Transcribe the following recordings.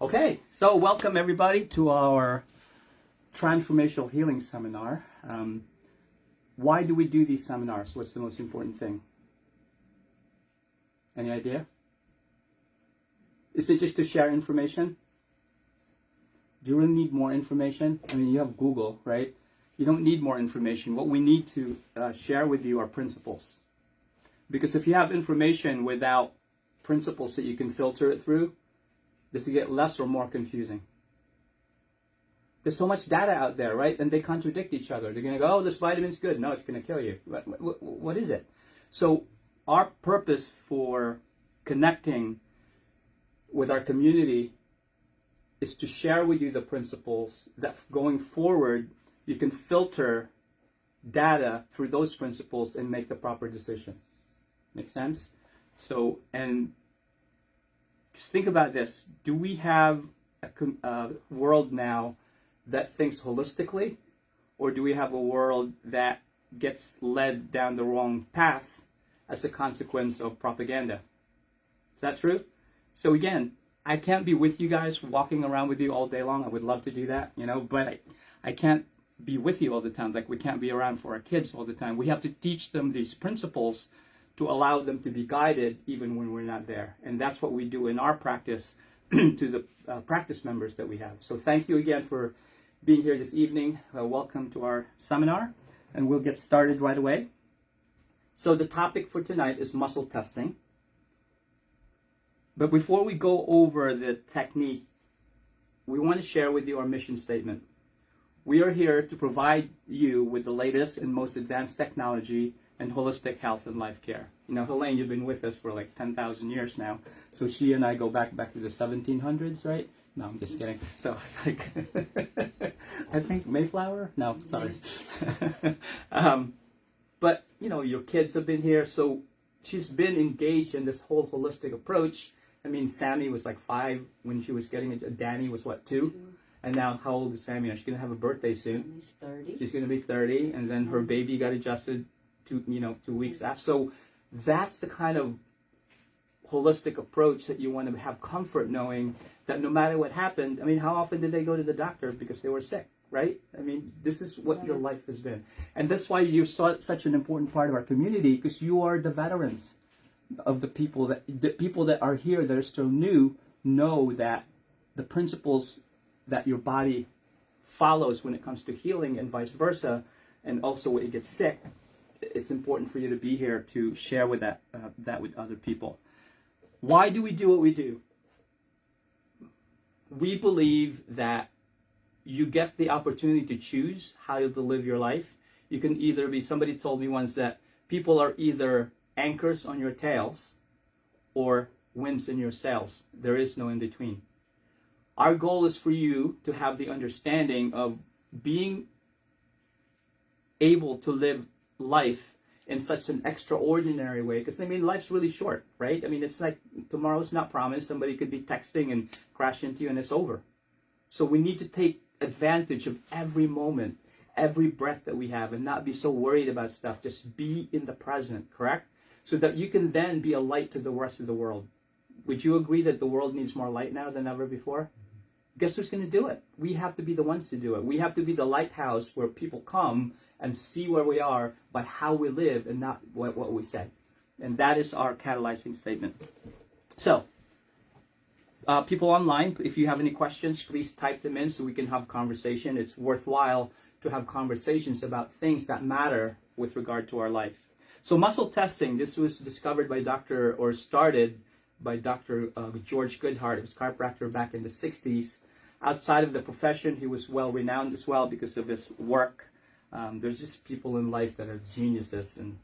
Okay, so welcome everybody to our transformational healing seminar. Why do we do these seminars? What's the most important thing? Any idea? Is it just to share information? Do you really need more information? I mean, you have Google, right? You don't need more information. What we need to share with you are principles. Because if you have information without principles that you can filter it through, does it get less or more confusing? There's so much data out there, right? And they contradict each other. They're going to go, oh, this vitamin's good. No, it's going to kill you. What is it? So our purpose for connecting with our community is to share with you the principles that going forward, you can filter data through those principles and make the proper decision. Make sense? So, and just think about this. Do we have a world now that thinks holistically, or do we have a world that gets led down the wrong path as a consequence of propaganda? Is that true? So again, I can't be with you guys, walking around with you all day long. I would love to do that, but I can't be with you all the time. Like we can't be around for our kids all the time. We have to teach them these principles to allow them to be guided even when we're not there. And that's what we do in our practice to the practice members that we have. So thank you again for being here this evening. Welcome to our seminar, and we'll get started right away. So the topic for tonight is muscle testing. But before we go over the technique, we want to share with you our mission statement. We are here to provide you with the latest and most advanced technology and holistic health and life care. Helene, you've been with us for like 10,000 years now. So she and I go back to the 1700s, right? No, I'm just kidding. So it's like, I think Mayflower? No, sorry. But, your kids have been here. So she's been engaged in this whole holistic approach. I mean, Sammy was like 5 when she was getting it. Danny was what, 2? And now, how old is Sammy? She's going to have a birthday soon. She's 30. She's going to be 30. And then her baby got adjusted 2 weeks after. So that's the kind of holistic approach that you want to have comfort knowing that no matter what happened, I mean, how often did they go to the doctor because they were sick, right? I mean, this is what your life has been. And that's why you're such an important part of our community, because you are the veterans of the people that are here that are still new know that the principles that your body follows when it comes to healing and vice versa, and also when it gets sick, it's important for you to be here to share with that with other people. Why do we do what we do? We believe that you get the opportunity to choose how to live your life. You can either be, somebody told me once that people are either anchors on your tails or winds in your sails. There is no in between. Our goal is for you to have the understanding of being able to live life in such an extraordinary way, because I mean, life's really short, right? I mean, it's like tomorrow's not promised. Somebody could be texting and crash into you and it's over. So we need to take advantage of every moment, every breath that we have, and not be so worried about stuff. Just be in the present, correct? So that you can then be a light to the rest of the world. Would you agree that the world needs more light now than ever before? Guess who's going to do it? We have to be the ones to do it. We have to be the lighthouse where people come and see where we are by how we live and not what we say. And that is our catalyzing statement. So, people online, if you have any questions, please type them in so we can have conversation. It's worthwhile to have conversations about things that matter with regard to our life. So muscle testing, this was discovered by started by Dr. George Goodhart. He was a chiropractor back in the 60s. Outside of the profession, he was well renowned as well because of his work. There's just people in life that are geniuses, and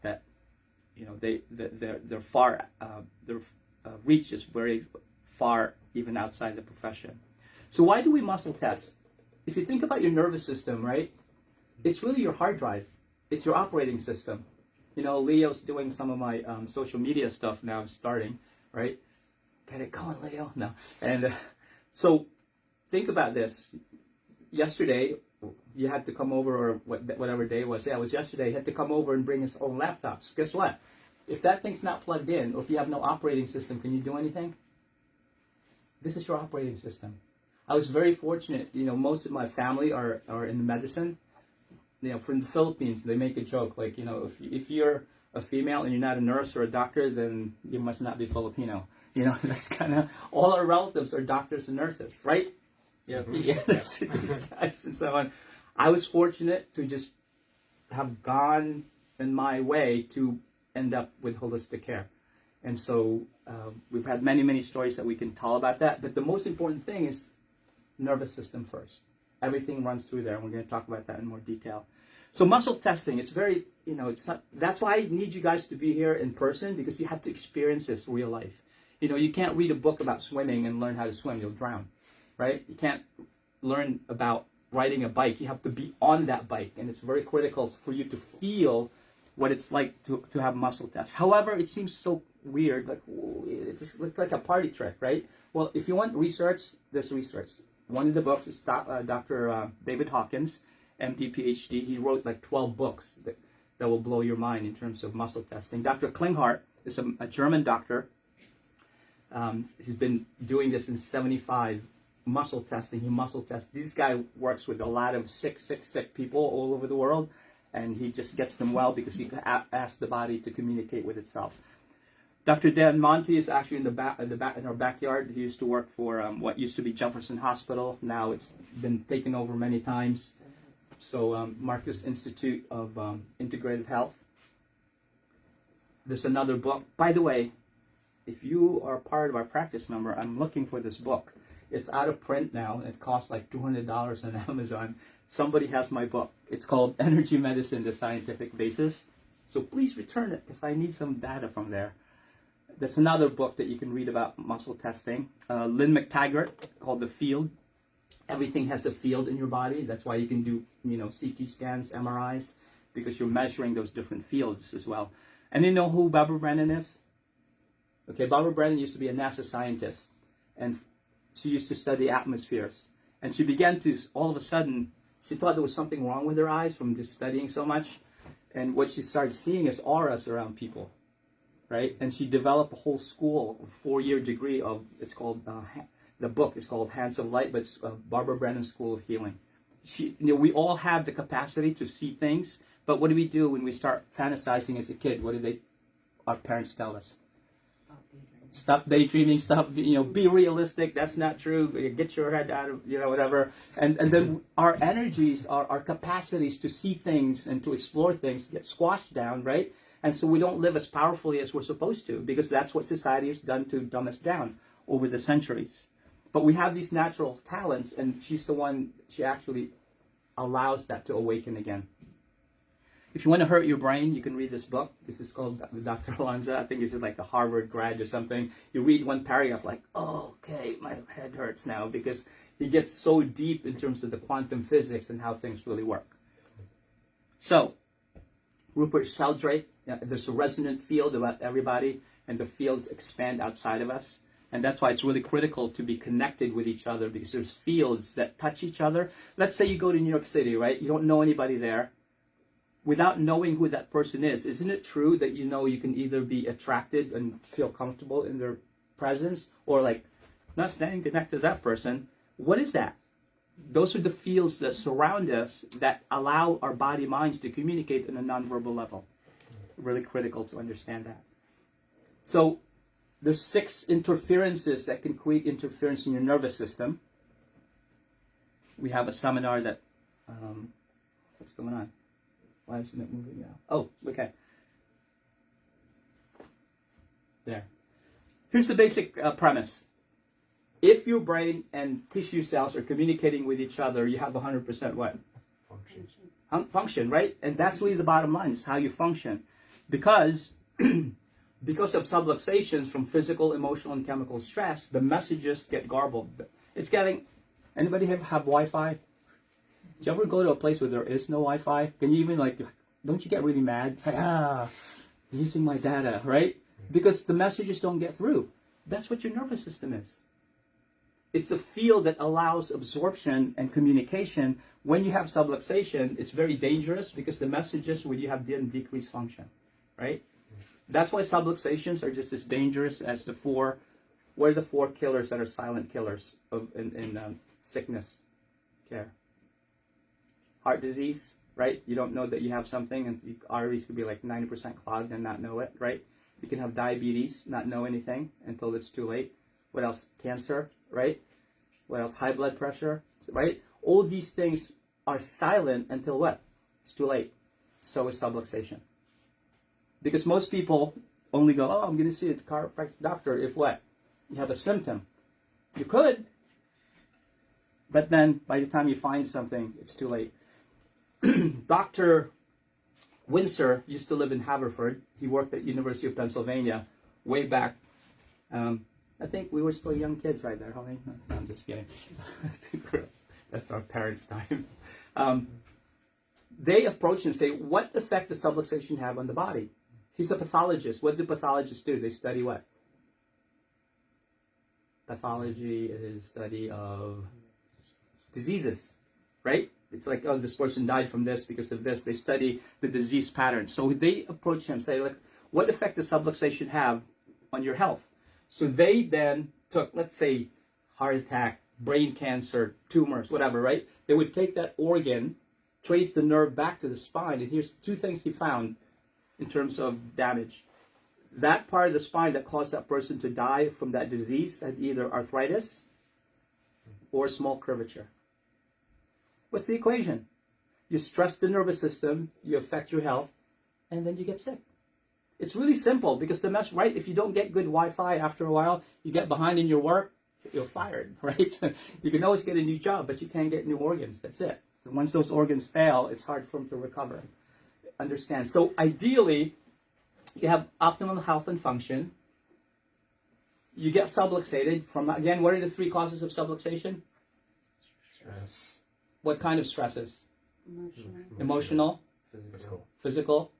that they're far. Their reach is very far, even outside the profession. So why do we muscle test? If you think about your nervous system, right? It's really your hard drive. It's your operating system. Leo's doing some of my social media stuff now, starting, right? Get it going, Leo. No. And so think about this. Yesterday, you had to come over, or whatever day it was. Yeah, it was yesterday. He had to come over and bring his own laptops. Guess what? If that thing's not plugged in, or if you have no operating system, can you do anything? This is your operating system. I was very fortunate. Most of my family are in medicine. From the Philippines, they make a joke like, if you're a female and you're not a nurse or a doctor, then you must not be Filipino. That's kind of, all our relatives are doctors and nurses, right? Yeah, these guys and so on. I was fortunate to just have gone in my way to end up with holistic care. And so we've had many, many stories that we can tell about that. But the most important thing is nervous system first. Everything runs through there, and we're going to talk about that in more detail. So muscle testing, it's very, it's not, that's why I need you guys to be here in person, because you have to experience this real life. You can't read a book about swimming and learn how to swim, you'll drown, right? You can't learn about riding a bike, you have to be on that bike, and it's very critical for you to feel what it's like to have muscle tests. However, it seems so weird, like it just looks like a party trick, right? Well, if you want research, there's research. One of the books is Dr. David Hawkins, MD, PhD. He wrote like 12 books that will blow your mind in terms of muscle testing. Dr. Klinghardt is a German doctor. He's been doing this since 75, muscle testing. He muscle tests. This guy works with a lot of sick people all over the world, and he just gets them well because he asks the body to communicate with itself. Dr. Dan Monti is actually in our backyard. He used to work for what used to be Jefferson Hospital. Now it's been taken over many times. So Marcus Institute of Integrative Health. There's another book. By the way, if you are part of our practice member, I'm looking for this book. It's out of print now. It costs like $200 on Amazon. Somebody has my book. It's called Energy Medicine, The Scientific Basis. So please return it, because I need some data from there. That's another book that you can read about muscle testing. Lynn McTaggart, called The Field. Everything has a field in your body. That's why you can do, CT scans, MRIs, because you're measuring those different fields as well. And you know who Barbara Brennan is? Okay, Barbara Brennan used to be a NASA scientist, and she used to study atmospheres. And she began to, all of a sudden, she thought there was something wrong with her eyes from just studying so much. And what she started seeing is auras around people, right? And she developed a whole school, a 4-year degree of, it's called, the book is called Hands of Light, but it's Barbara Brennan School of Healing. We all have the capacity to see things, but what do we do when we start fantasizing as a kid? What do our parents tell us? Stop daydreaming, be realistic. That's not true. Get your head out of, whatever. And then our energies, our capacities to see things and to explore things get squashed down, right? And so we don't live as powerfully as we're supposed to, because that's what society has done to dumb us down over the centuries. But we have these natural talents, and she's the one, she actually allows that to awaken again. If you want to hurt your brain, you can read this book. This is called Dr. Alonza. I think this is like a Harvard grad or something. You read one paragraph like, oh, okay, my head hurts now, because he gets so deep in terms of the quantum physics and how things really work. So, Rupert Sheldrake, there's a resonant field about everybody, and the fields expand outside of us. And that's why it's really critical to be connected with each other, because there's fields that touch each other. Let's say you go to New York City, right? You don't know anybody there. Without knowing who that person is, isn't it true that you can either be attracted and feel comfortable in their presence, or like not standing connected to that person? What is that? Those are the fields that surround us that allow our body minds to communicate on a nonverbal level. Really critical to understand that. So there's 6 interferences that can create interference in your nervous system. We have a seminar that, what's going on? Why isn't it moving now? Oh, okay. There. Here's the basic premise. If your brain and tissue cells are communicating with each other, you have 100% what? Function, right? And that's really the bottom line, is how you function. Because of subluxations from physical, emotional, and chemical stress, the messages get garbled. It's getting... Anybody have Wi-Fi? Do you ever go to a place where there is no Wi-Fi? Can you even don't you get really mad? It's like, using my data, right? Because the messages don't get through. That's what your nervous system is. It's a field that allows absorption and communication. When you have subluxation, it's very dangerous, because the messages when you have decreased function, right? That's why subluxations are just as dangerous as the 4 What are the 4 killers that are silent killers in sickness care? Heart disease, right? You don't know that you have something, and your arteries could be like 90% clogged and not know it, right? You can have diabetes, not know anything until it's too late. What else? Cancer, right? What else? High blood pressure, right? All these things are silent until what? It's too late. So is subluxation. Because most people only go, oh, I'm going to see a chiropractic doctor if what? You have a symptom. You could, but then by the time you find something, it's too late. Dr. Windsor used to live in Haverford. He worked at University of Pennsylvania way back. I think we were still young kids right there, honey. No, I'm just kidding. That's our parents' time. They approached him and say, what effect does subluxation have on the body? He's a pathologist. What do pathologists do? They study what? Pathology is study of diseases, right? It's like, oh, this person died from this because of this. They study the disease pattern. So they approach him and say, like, what effect does subluxation have on your health? So they then took, let's say, heart attack, brain cancer, tumors, whatever, right? They would take that organ, trace the nerve back to the spine, and here's 2 things he found in terms of damage. That part of the spine that caused that person to die from that disease had either arthritis or small curvature. What's the equation? You stress the nervous system, you affect your health, and then you get sick. It's really simple because the mesh, right? If you don't get good Wi-Fi after a while, you get behind in your work, you're fired, right? You can always get a new job, but you can't get new organs. That's it. So once those organs fail, it's hard for them to recover. Understand? So ideally, you have optimal health and function. You get subluxated from, again, what are the 3 causes of subluxation? Stress. What kind of stresses? Emotional. Physical,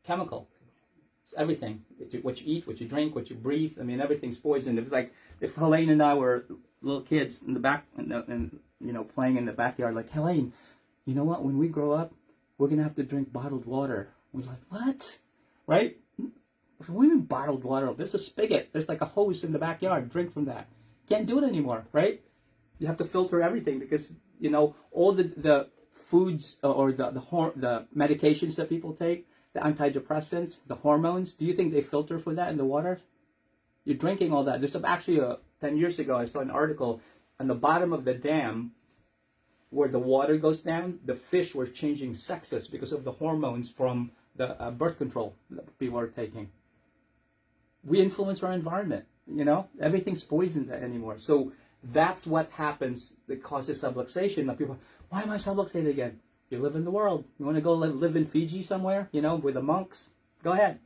chemical. It's everything. What you eat, what you drink, what you breathe. I mean, everything's poisoned. It's like if Helene and I were little kids in the back, and you know, playing in the backyard, like, Helene, you know what? When we grow up, we're gonna have to drink bottled water. We're like, what? Right? So what do you mean bottled water? There's a spigot. There's like a hose in the backyard. Drink from that. Can't do it anymore, right? You have to filter everything because, you know, all the foods or the medications that people take, the antidepressants, the hormones, do you think they filter for that in the water? You're drinking all that. There's actually 10 years ago, I saw an article on the bottom of the dam where the water goes down, the fish were changing sexes because of the hormones from the birth control that people are taking. We influence our environment, you know? Everything's poisoned anymore. So that's what happens that causes subluxation. Now people, why am I subluxated again? You live in the world. You want to go live in Fiji somewhere, you know, with the monks? Go ahead.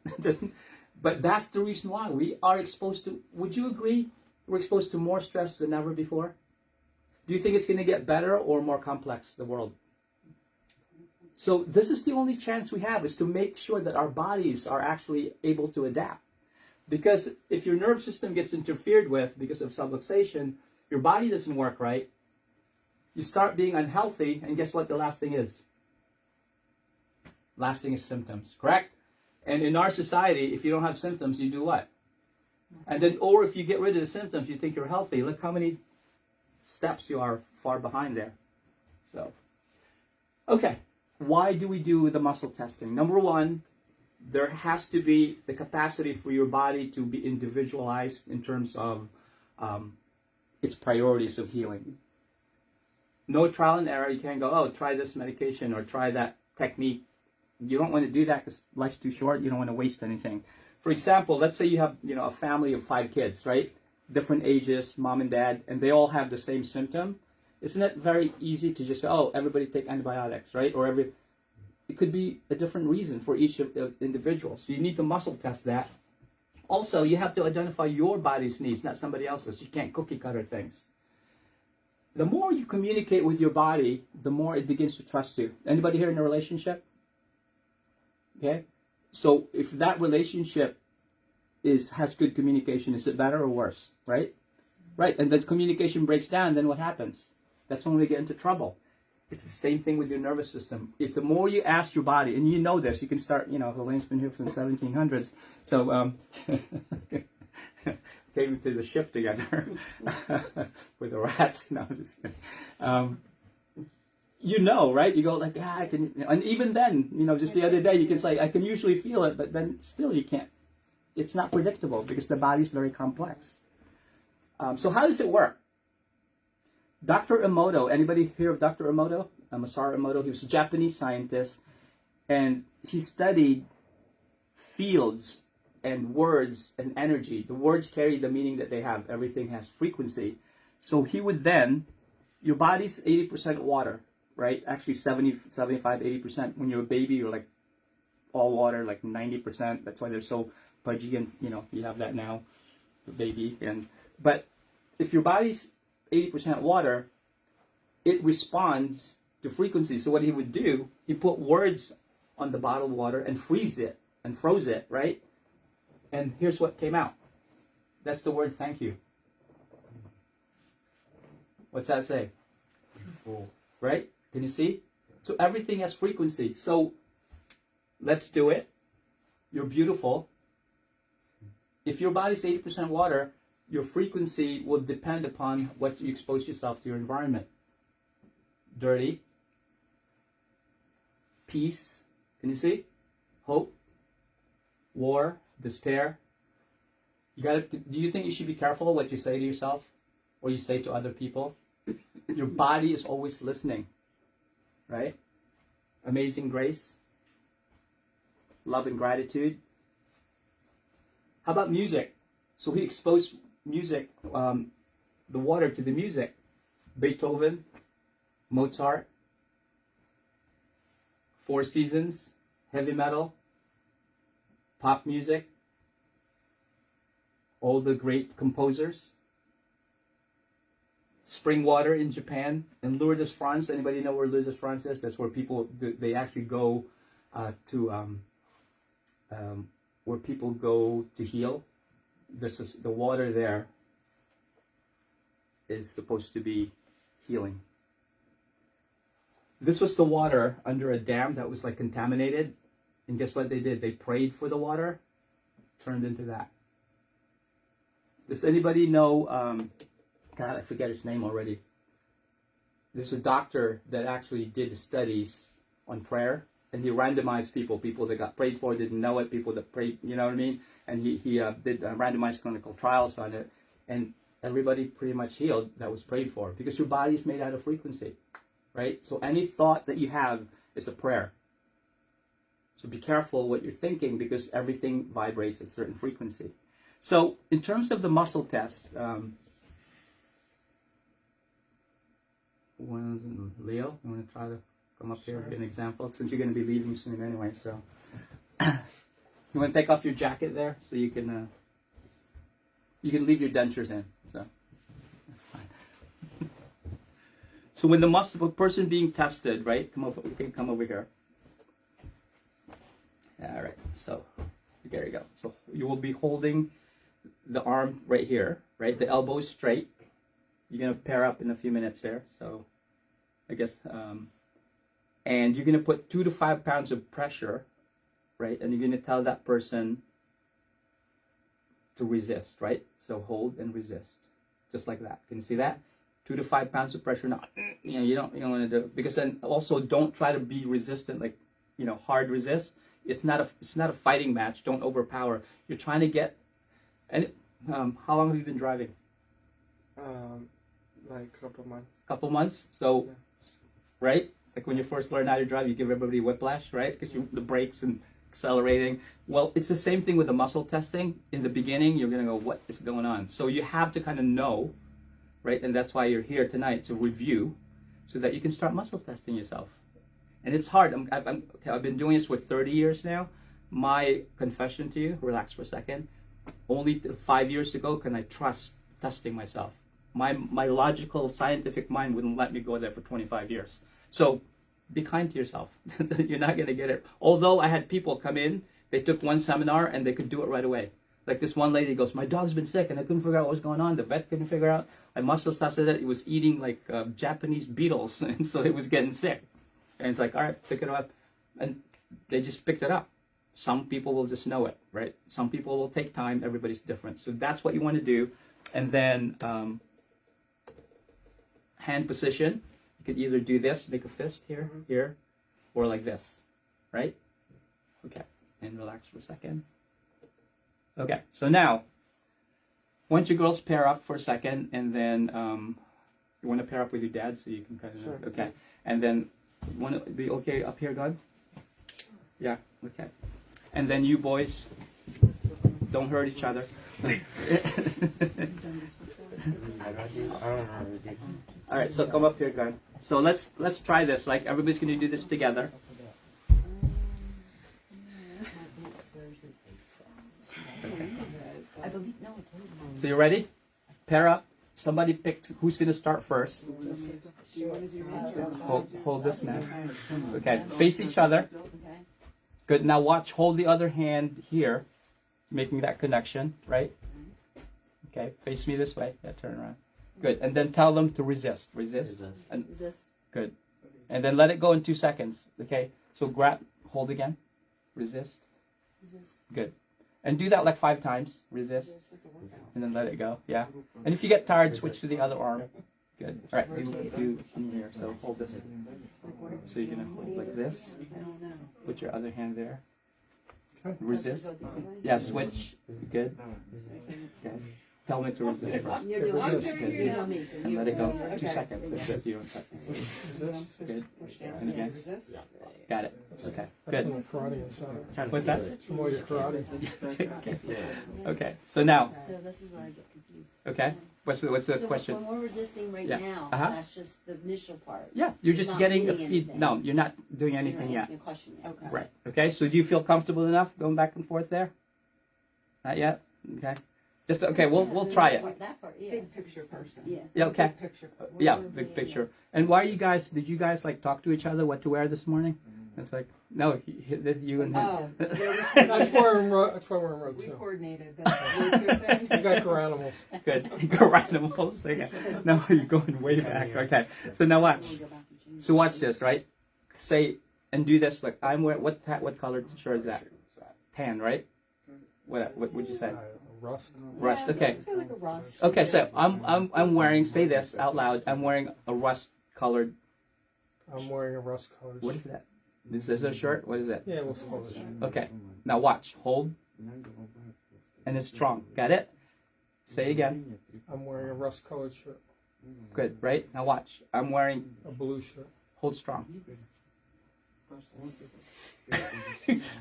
But that's the reason why we are exposed to, would you agree, we're exposed to more stress than ever before? Do you think it's going to get better or more complex, the world? So this is the only chance we have, is to make sure that our bodies are actually able to adapt. Because if your nerve system gets interfered with because of subluxation, your body doesn't work right, you start being unhealthy, and guess what the last thing is? Last thing is symptoms, correct? And in our society, if you don't have symptoms, you do what? And then, or if you get rid of the symptoms, you think you're healthy. Look how many steps you are far behind there. So, okay, why do we do the muscle testing? Number one, there has to be the capacity for your body to be individualized in terms of its priorities of healing. No trial and error. You can't go, oh, try this medication or try that technique. You don't want to do that because life's too short. You don't want to waste anything. For example, let's say you have, you know, a family of 5 kids, right? Different ages, mom and dad, and they all have the same symptom. Isn't it very easy to just go, oh, everybody take antibiotics, right? Or it could be a different reason for each individual. So you need to muscle test that. Also, you have to identify your body's needs, not somebody else's. You can't cookie cutter things. The more you communicate with your body, the more it begins to trust you. Anybody here in a relationship? Okay? So if that relationship has good communication, is it better or worse? Right? Right. And then communication breaks down, then what happens? That's when we get into trouble. It's the same thing with your nervous system. If the more you ask your body, and you know this, you can start, you know, Helene's been here from the 1700s. So, came to the ship together with the rats. No, I'm just kidding. You know, right? You go like, I can, and even then, just the other day, you can say, I can usually feel it, but then still you can't. It's not predictable because the body is very complex. So how does it work? Dr. Emoto, anybody hear of Dr. Emoto? Masaru Emoto, he was a Japanese scientist, and he studied fields and words and energy. The words carry the meaning that they have. Everything has frequency. So he would then, your body's 80% water, right? Actually 70, 75, 80%. When you're a baby, you're like all water, like 90%. That's why they're so pudgy, and you have that now, the baby. But if your body's 80% water, it responds to frequency. So what he would do, he put words on the bottled water and freeze it and froze it, right? And here's what came out. That's the word thank you. What's that say? Beautiful. Right? Can you see? So everything has frequency. So let's do it. You're beautiful. If your body's 80% water, your frequency will depend upon what you expose yourself to your environment. Dirty. Peace. Can you see? Hope. War. Despair. Do you think you should be careful what you say to yourself or you say to other people? Your body is always listening. Right? Amazing grace. Love and gratitude. How about music? So he exposed music, the water to the music. Beethoven, Mozart, Four Seasons, heavy metal, pop music, all the great composers. Spring water in Japan, and Lourdes, France. Anybody know where Lourdes, France is? That's where people, they actually go where people go to heal. This is the water there is supposed to be healing. This was the water under a dam that was like contaminated, and guess what they did? They prayed for the water, turned into that. Does anybody know? God, I forget his name already. There's a doctor that actually did studies on prayer, and he randomized people that got prayed for didn't know it, people that prayed, you know what I mean? And he did randomized clinical trials on it, and everybody pretty much healed that was prayed for, because your body is made out of frequency, right? So any thought that you have is a prayer. So be careful what you're thinking, because everything vibrates a certain frequency. So in terms of the muscle test, Leo, you want to try to come up here, give an example, since you're going to be leaving soon anyway. So you want to take off your jacket there, so you can leave your dentures in. So that's fine. So when the person being tested, right? Come over here. All right. So there you go. So you will be holding the arm right here, right? The elbow is straight. You're going to pair up in a few minutes there. So I guess, and you're going to put 2 to 5 pounds of pressure, right? And you're going to tell that person to resist, right? So hold and resist, just like that. Can you see that? 2 to 5 pounds of pressure. Now, you don't want to do, because then also don't try to be resistant, like, hard resist. It's not a fighting match. Don't overpower. You're trying to get. And how long have you been driving? Like a couple months. Couple months. So, yeah. Right? Like when you first learn how to drive, you give everybody whiplash, right? Because the brakes and accelerating. Well, it's the same thing with the muscle testing. In the beginning, you're going to go, what is going on? So you have to kind of know, right? And that's why you're here tonight, to review, so that you can start muscle testing yourself. And it's hard. I've been doing this for 30 years now. My confession to you, relax for a second. Only 5 years ago can I trust testing myself. My logical, scientific mind wouldn't let me go there for 25 years. So be kind to yourself. You're not going to get it. Although I had people come in, they took one seminar and they could do it right away. Like this one lady goes, my dog's been sick and I couldn't figure out what was going on. The vet couldn't figure out. I muscle tested it. It was eating like Japanese beetles, and so it was getting sick. And it's like, all right, pick it up. And they just picked it up. Some people will just know it, right? Some people will take time. Everybody's different. So that's what you want to do. And then hand position. You could either do this, make a fist here, here, or like this, right? Okay. And relax for a second. Okay. So now, once you girls pair up for a second, and then you want to pair up with your dad so you can kind of, Sure. okay. And then, you want to be okay up here, God? Yeah, okay. And then you boys, don't hurt each other. All right, so come up here, God. So let's try this. Like everybody's going to do this together. Okay. So you ready? Pair up. Somebody picked who's going to start first. Hold this now. Okay, face each other. Good. Now watch. Hold the other hand here, making that connection, right? Okay. Face me this way. Yeah. Turn around. Good. And then tell them to resist. Resist. And good. And then let it go in 2 seconds. Okay. So grab. Hold again. Resist. Good. And do that like 5 times. Resist. And then let it go. Yeah. And if you get tired, switch to the other arm. Good. All right. Do here. So hold this. So you're gonna hold like this. Put your other hand there. Resist. Yeah. Switch. Good. Okay. Tell me to resist first. Resist. Good. And let it go. 2 seconds. That's it. You don't touch it. Good. And again. Got it. Okay. Good. What's that? More your karate. Okay. So now. So this is where I get confused. Okay. What's the So question? when we're resisting right Yeah. now, Uh-huh. that's just the initial part. Yeah. You're It's just not getting a meaning feed. anything. No, you're not doing You're anything yet. asking a question yet. Okay. Right. Okay. So do you feel comfortable enough going back and forth there? Not yet. Okay. Just okay. We'll try it. That part, yeah. Big picture person. Yeah. Yeah. Okay. Big picture. Yeah. Big picture. And why are you guys? Did you guys like talk to each other what to wear this morning? It's like no, you and him. Oh, That's why we're in road we 2. coordinated. That's the blue thing. You got your animals. Good. You go animals. Okay. No, you're going way back. Okay. So now watch. We'll go back and change So watch this, right? Say and do this. Like I'm wearing what color shirt is that? Tan, right? What would you say? Rust. Rust. Yeah, Okay. say like a rust. Okay. So I'm wearing. Say this out loud. I'm wearing a rust colored. I'm wearing a rust colored. What is that? This is a shirt. What is it? Yeah, we'll hold it. Okay. Now watch. Hold. And it's strong. Got it? Say again. I'm wearing a rust colored shirt. Good. Right? Now watch. I'm wearing. A blue shirt. Hold strong.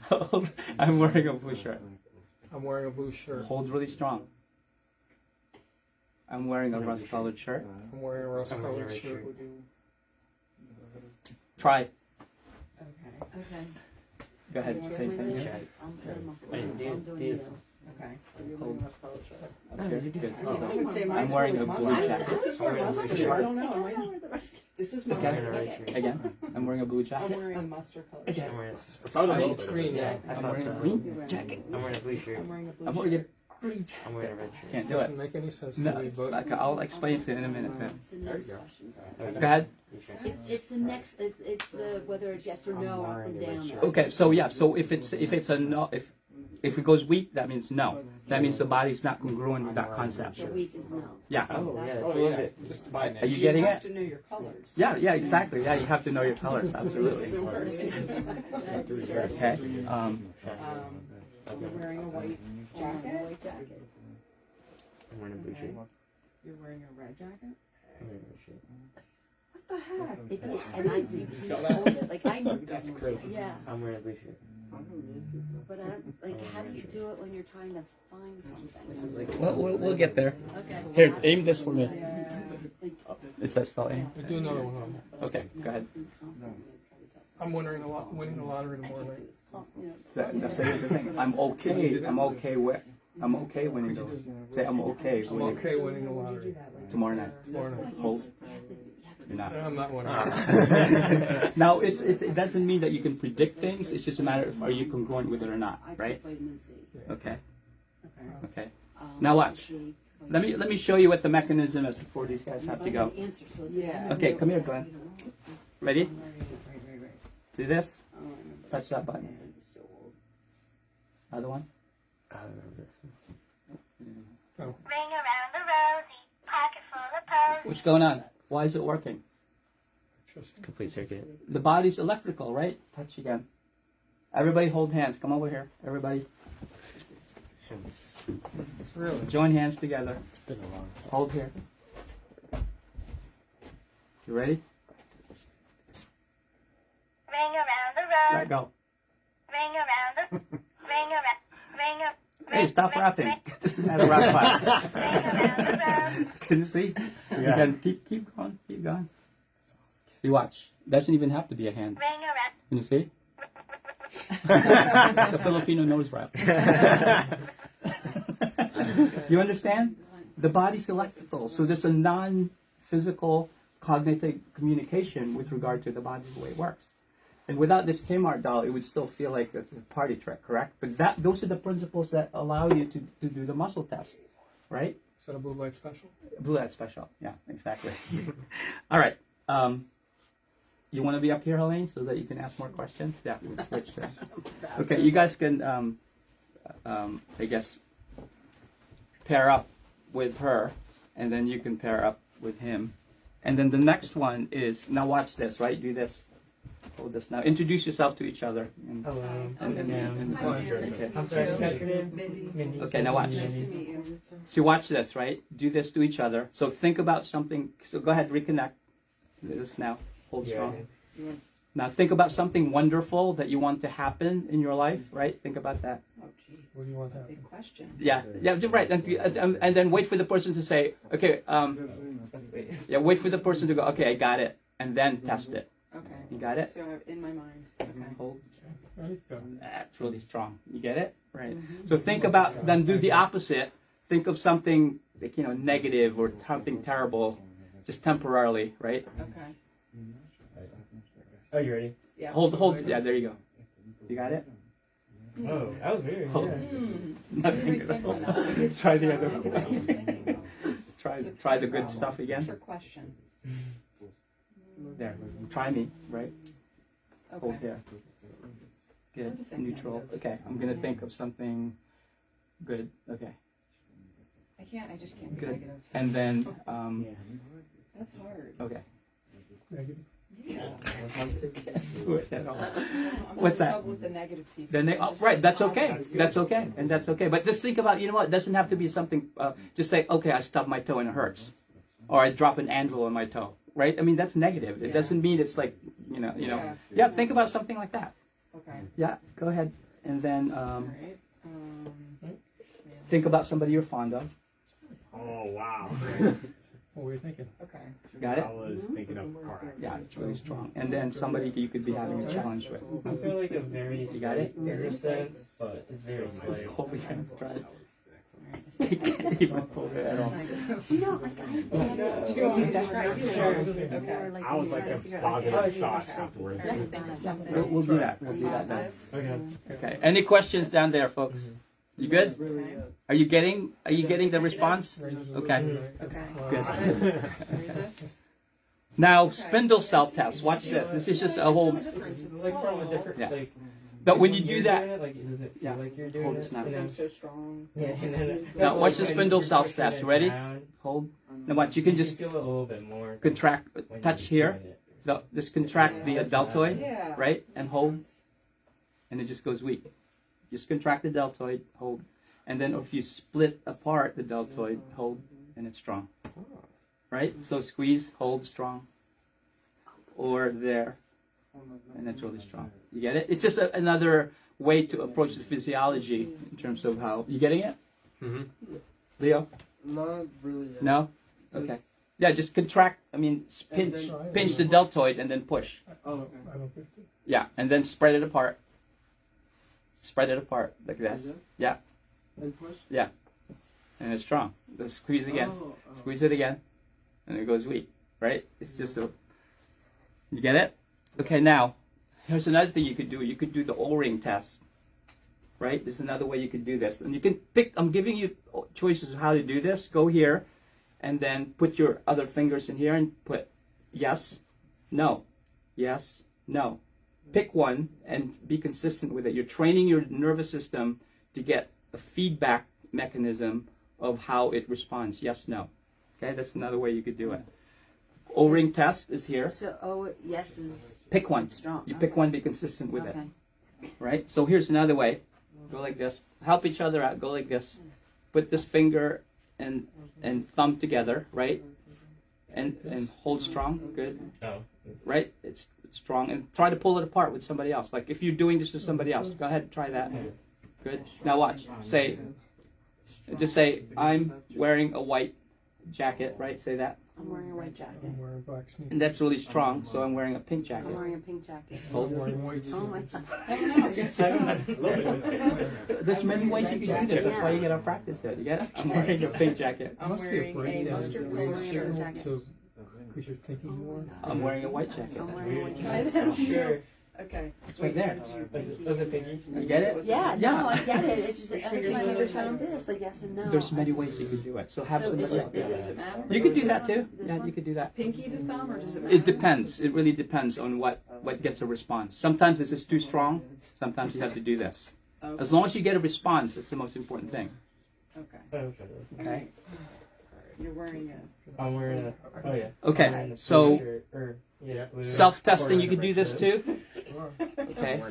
Hold. I'm wearing a blue shirt. I'm wearing a blue shirt. Hold really strong. I'm wearing a rust colored shirt. I'm wearing a rust colored shirt. Try. Okay. Okay. Go ahead. Yeah, Same wait, thing. wait, I'm doing you. Okay. So you're wearing rust colored shirt. Up here. Good. I would say I'm mine's wearing a more blue mustard. jacket. This is more mustard. I don't know. I know where the rust. This is Okay. mustard. Again. I'm wearing a blue I'm jacket. wearing a mustard color. Again. It's green, yeah. I'm wearing a green jacket. I'm wearing a blue shirt. I'm wearing a blue I'm wearing a shirt. green I'm wearing a red shirt. Can't do it. Doesn't make any sense to No, me, it's but like, I'll explain to you in a minute. Man. It's the next question. Go ahead. It's the next. It's the whether it's yes or no, up and down. Okay, so yeah, so if it's a no, if it goes weak, that means no. That means the body's not congruent with that concept. The week is no. Yeah. Oh, yeah, it's a oh little yeah, bit. just about Are you getting have it? to know your colors. Yeah, yeah, exactly. Yeah, you have to know your colors. This Absolutely. is important. Okay. You're wearing a white jacket. I'm wearing a blue shirt. You're wearing a red jacket. I'm wearing a red shirt. What the heck? It is, and I you can't hold it. Like I. That's crazy. Yeah, I'm wearing a blue shirt. but I don't like. How do you do it when you're trying to find This something? is like We'll get there. Okay. Here, aim this for me. Yeah. It says still aim. We do another one. Okay, go ahead. I'm winning the lottery tomorrow night. That's the thing. I'm okay. I'm okay winning those. Say I'm okay I'm winning okay winning the lottery tomorrow night. tomorrow night. Hold. You're not. I'm not winning. Now it doesn't mean that you can predict things. It's just a matter of are you congruent with it or not, I took right? vitamin C. Okay. Okay. Okay. Now watch. Let me show you what the mechanism is before these guys have to go. Answer, so it's Yeah. Okay, come here, Glenn. Ready? Right. Do this. Touch that button. Other one? I don't know this one. Ring around the rosy, pocket full of posies. What's going on? Why is it working? Interesting. Complete circuit. The body's electrical, right? Touch again. Everybody hold hands. Come over here. Everybody It's Really? join hands together. been a long time. Hold here. You ready? Ring around the road, Let go. ring around the, ring around, ring around. Hey, stop rapping. This is not a rap class. Ring around the road. Can you see? You can keep going. Keep going. See, watch. Doesn't even have to be a hand. Ring around. Can you see? The Filipino nose rap. Do you understand? The body's electrical, so there's a non-physical cognitive communication with regard to the body, the way it works. And without this Kmart doll, it would still feel like it's a party trick, correct? But those are the principles that allow you to do the muscle test, right? Is that a blue light special? Blue light special. Yeah, exactly. All right. You want to be up here, Helene, so that you can ask more questions? Yeah, we'll switch there. Okay, you guys can, I guess, pair up with her, and then you can pair up with him. And then the next one is, now watch this, right? Do this. Hold this now. Introduce yourself to each other. And, Hello. and- and- Hi, Sam. Nice to okay. I'm sorry, meet what's you. your name? Mindy. Okay, now watch. Nice to meet you. So watch this, right? Do this to each other. So think about something. So go ahead, reconnect. Do this now. Hold strong. Now think about something wonderful that you want to happen in your life, right? Think about that. Oh, geez. What do you want to That's a happen? big question. Yeah, right. And then wait for the person to say, okay, yeah, wait for the person to go, okay, I got it. And then test it. Okay. You got it? So I have in my mind. Okay. Hold. Ready? Go. That's really strong. You get it? Right. Mhm. So think about, then do the opposite. Think of something like, negative or something terrible, just temporarily, right? Okay. Oh, you ready? Yeah. Hold. Yeah, there you go. You got it? Oh, that was weird. Hold. Hmm. Nothing at all. Let's try the other one. Try the good stuff again. Trick question. There. Try me, right? Hold Okay. there. Good. Trying to think Neutral. negative. Okay. I'm gonna think of something good. Okay. I just can't be Good. negative. And then That's hard. okay. Negative. Yeah. Do it at all. I'm What's having that? trouble with the negative piece. Then they, so oh, just right, that's positive. okay. That's okay. And that's okay. But just think about, what, it doesn't have to be something, just say, okay, I stubbed my toe and it hurts. Or I drop an anvil on my toe. Right? I mean, that's negative. It Yeah. doesn't mean it's like, Yeah. Yeah, think about something like that. Okay. Yeah, go ahead. And then All right. think about somebody you're fond of. Oh wow! What were you thinking? Okay. Got it? I was thinking of car accident. Yeah, it's really strong. And then somebody you could be having a challenge with. I feel like a very You got it? resistance, but it's very slight. Hold your hands, try it. All You can't even pull it at all. right. Do you want me to try? Okay. I was like a positive shot afterwards. We'll do that. We'll do that then. Okay. Okay. Any questions down there, folks? You good? Okay. Are you getting the response? Okay. Okay. Good. Resist. Now, spindle cell test. Watch this. This is just a whole. Like from a different, Yeah. like. But when you you're do that, doing it, like, does it feel Yeah. like you're doing Hold it? this now. And I'm then- so strong. Yeah, and then Now, watch the when spindle you're cells pushing test. it Ready? down, hold. Now watch. You can just feel it a little bit more. contract, when touch you're here. doing it. So just contract the deltoid, Yeah. right? And hold. And it just goes weak. Just contract the deltoid, hold. And then if you split apart the deltoid, hold, and it's strong. Right? So squeeze, hold, strong. Or there. And it's really strong. You get it? It's just another way to approach the physiology in terms of how. You getting it? Mhm. Leo? Not really. Yet. No? Okay. Yeah, just contract, pinch the deltoid and then push. Oh, okay. I don't think so. Yeah, and then spread it apart. Spread it apart like this. Like that? Yeah, And push. and it's strong. Just squeeze again. Oh, Squeeze it again. And it goes weak. Right? It's just a. You get it? Okay, now, here's another thing you could do. You could do the O-ring test. Right? There's another way you could do this. And you can pick, I'm giving you choices of how to do this. Go here, and then put your other fingers in here and put yes, no, yes, no. Pick one and be consistent with it. You're training your nervous system to get a feedback mechanism of how it responds. Yes, no. Okay, that's another way you could do it. O-ring test is here. So, yes is Pick one. strong. You pick one, be consistent with it. Okay. Right? So here's another way. Go like this. Help each other out. Go like this. Put this finger and thumb together, right? And hold strong. Good. Oh. Right? It's strong. And try to pull it apart with somebody else. Like if you're doing this with somebody else, go ahead and try that. Good. Now watch. Just say, I'm wearing a white jacket, right? Say that. I'm wearing a white jacket. I'm wearing black sneakers. And that's really strong, so I'm wearing a pink I'm jacket. wearing a pink jacket. Hold I'm wearing white Oh my sneakers. god. There's many ways you can do this. That's why you gotta practice it. You get it? I'm wearing a pink jacket. I'm Must be a wearing a breakdown mustard in color your shirt channel jacket. because you're thinking more. I'm wearing a white jacket. I'm wearing a white I jacket. don't know. Okay. It's right there. Was it Piggy? You get it? Yeah, Yeah. no, I get it. It's just every time I go down this, like yes and no. There's many I just- ways you can do it. So have So is somebody it, else. does it matter? You could do This that one? too. This Yeah, one? you could do that. Pinky to thumb, or does it matter? It depends. It really depends on what gets a response. Sometimes this is too strong. Sometimes you have to do this. Okay. As long as you get a response, it's the most important thing. Okay. Okay. You're wearing a. I'm wearing a. Oh yeah. Okay. So yeah. self-testing, you could do this too. Okay.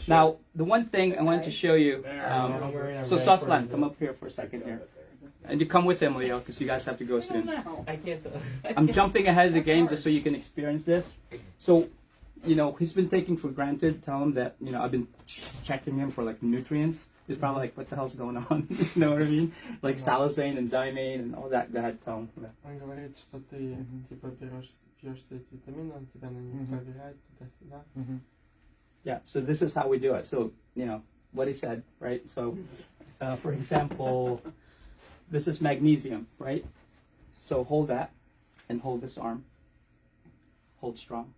Now, the one thing I wanted to show you. So Saslan, come up here for a second here. And you come with him, Leo, because you guys have to go soon. I can't tell. I'm jumping ahead of the game just so you can experience this. So, he's been taking for granted. Tell him that, I've been checking him for like nutrients. He's probably like, what the hell's going on? You know what I mean? Like salicane and zymane and all that. Go ahead, tell him. Он говорит, что ты типа пьешь эти витамины, он тебя на них проверяет туда-сюда. Yeah, so this is how we do it. So, what he said, right? So, for example, this is magnesium, right? So hold that and hold this arm. Hold strong.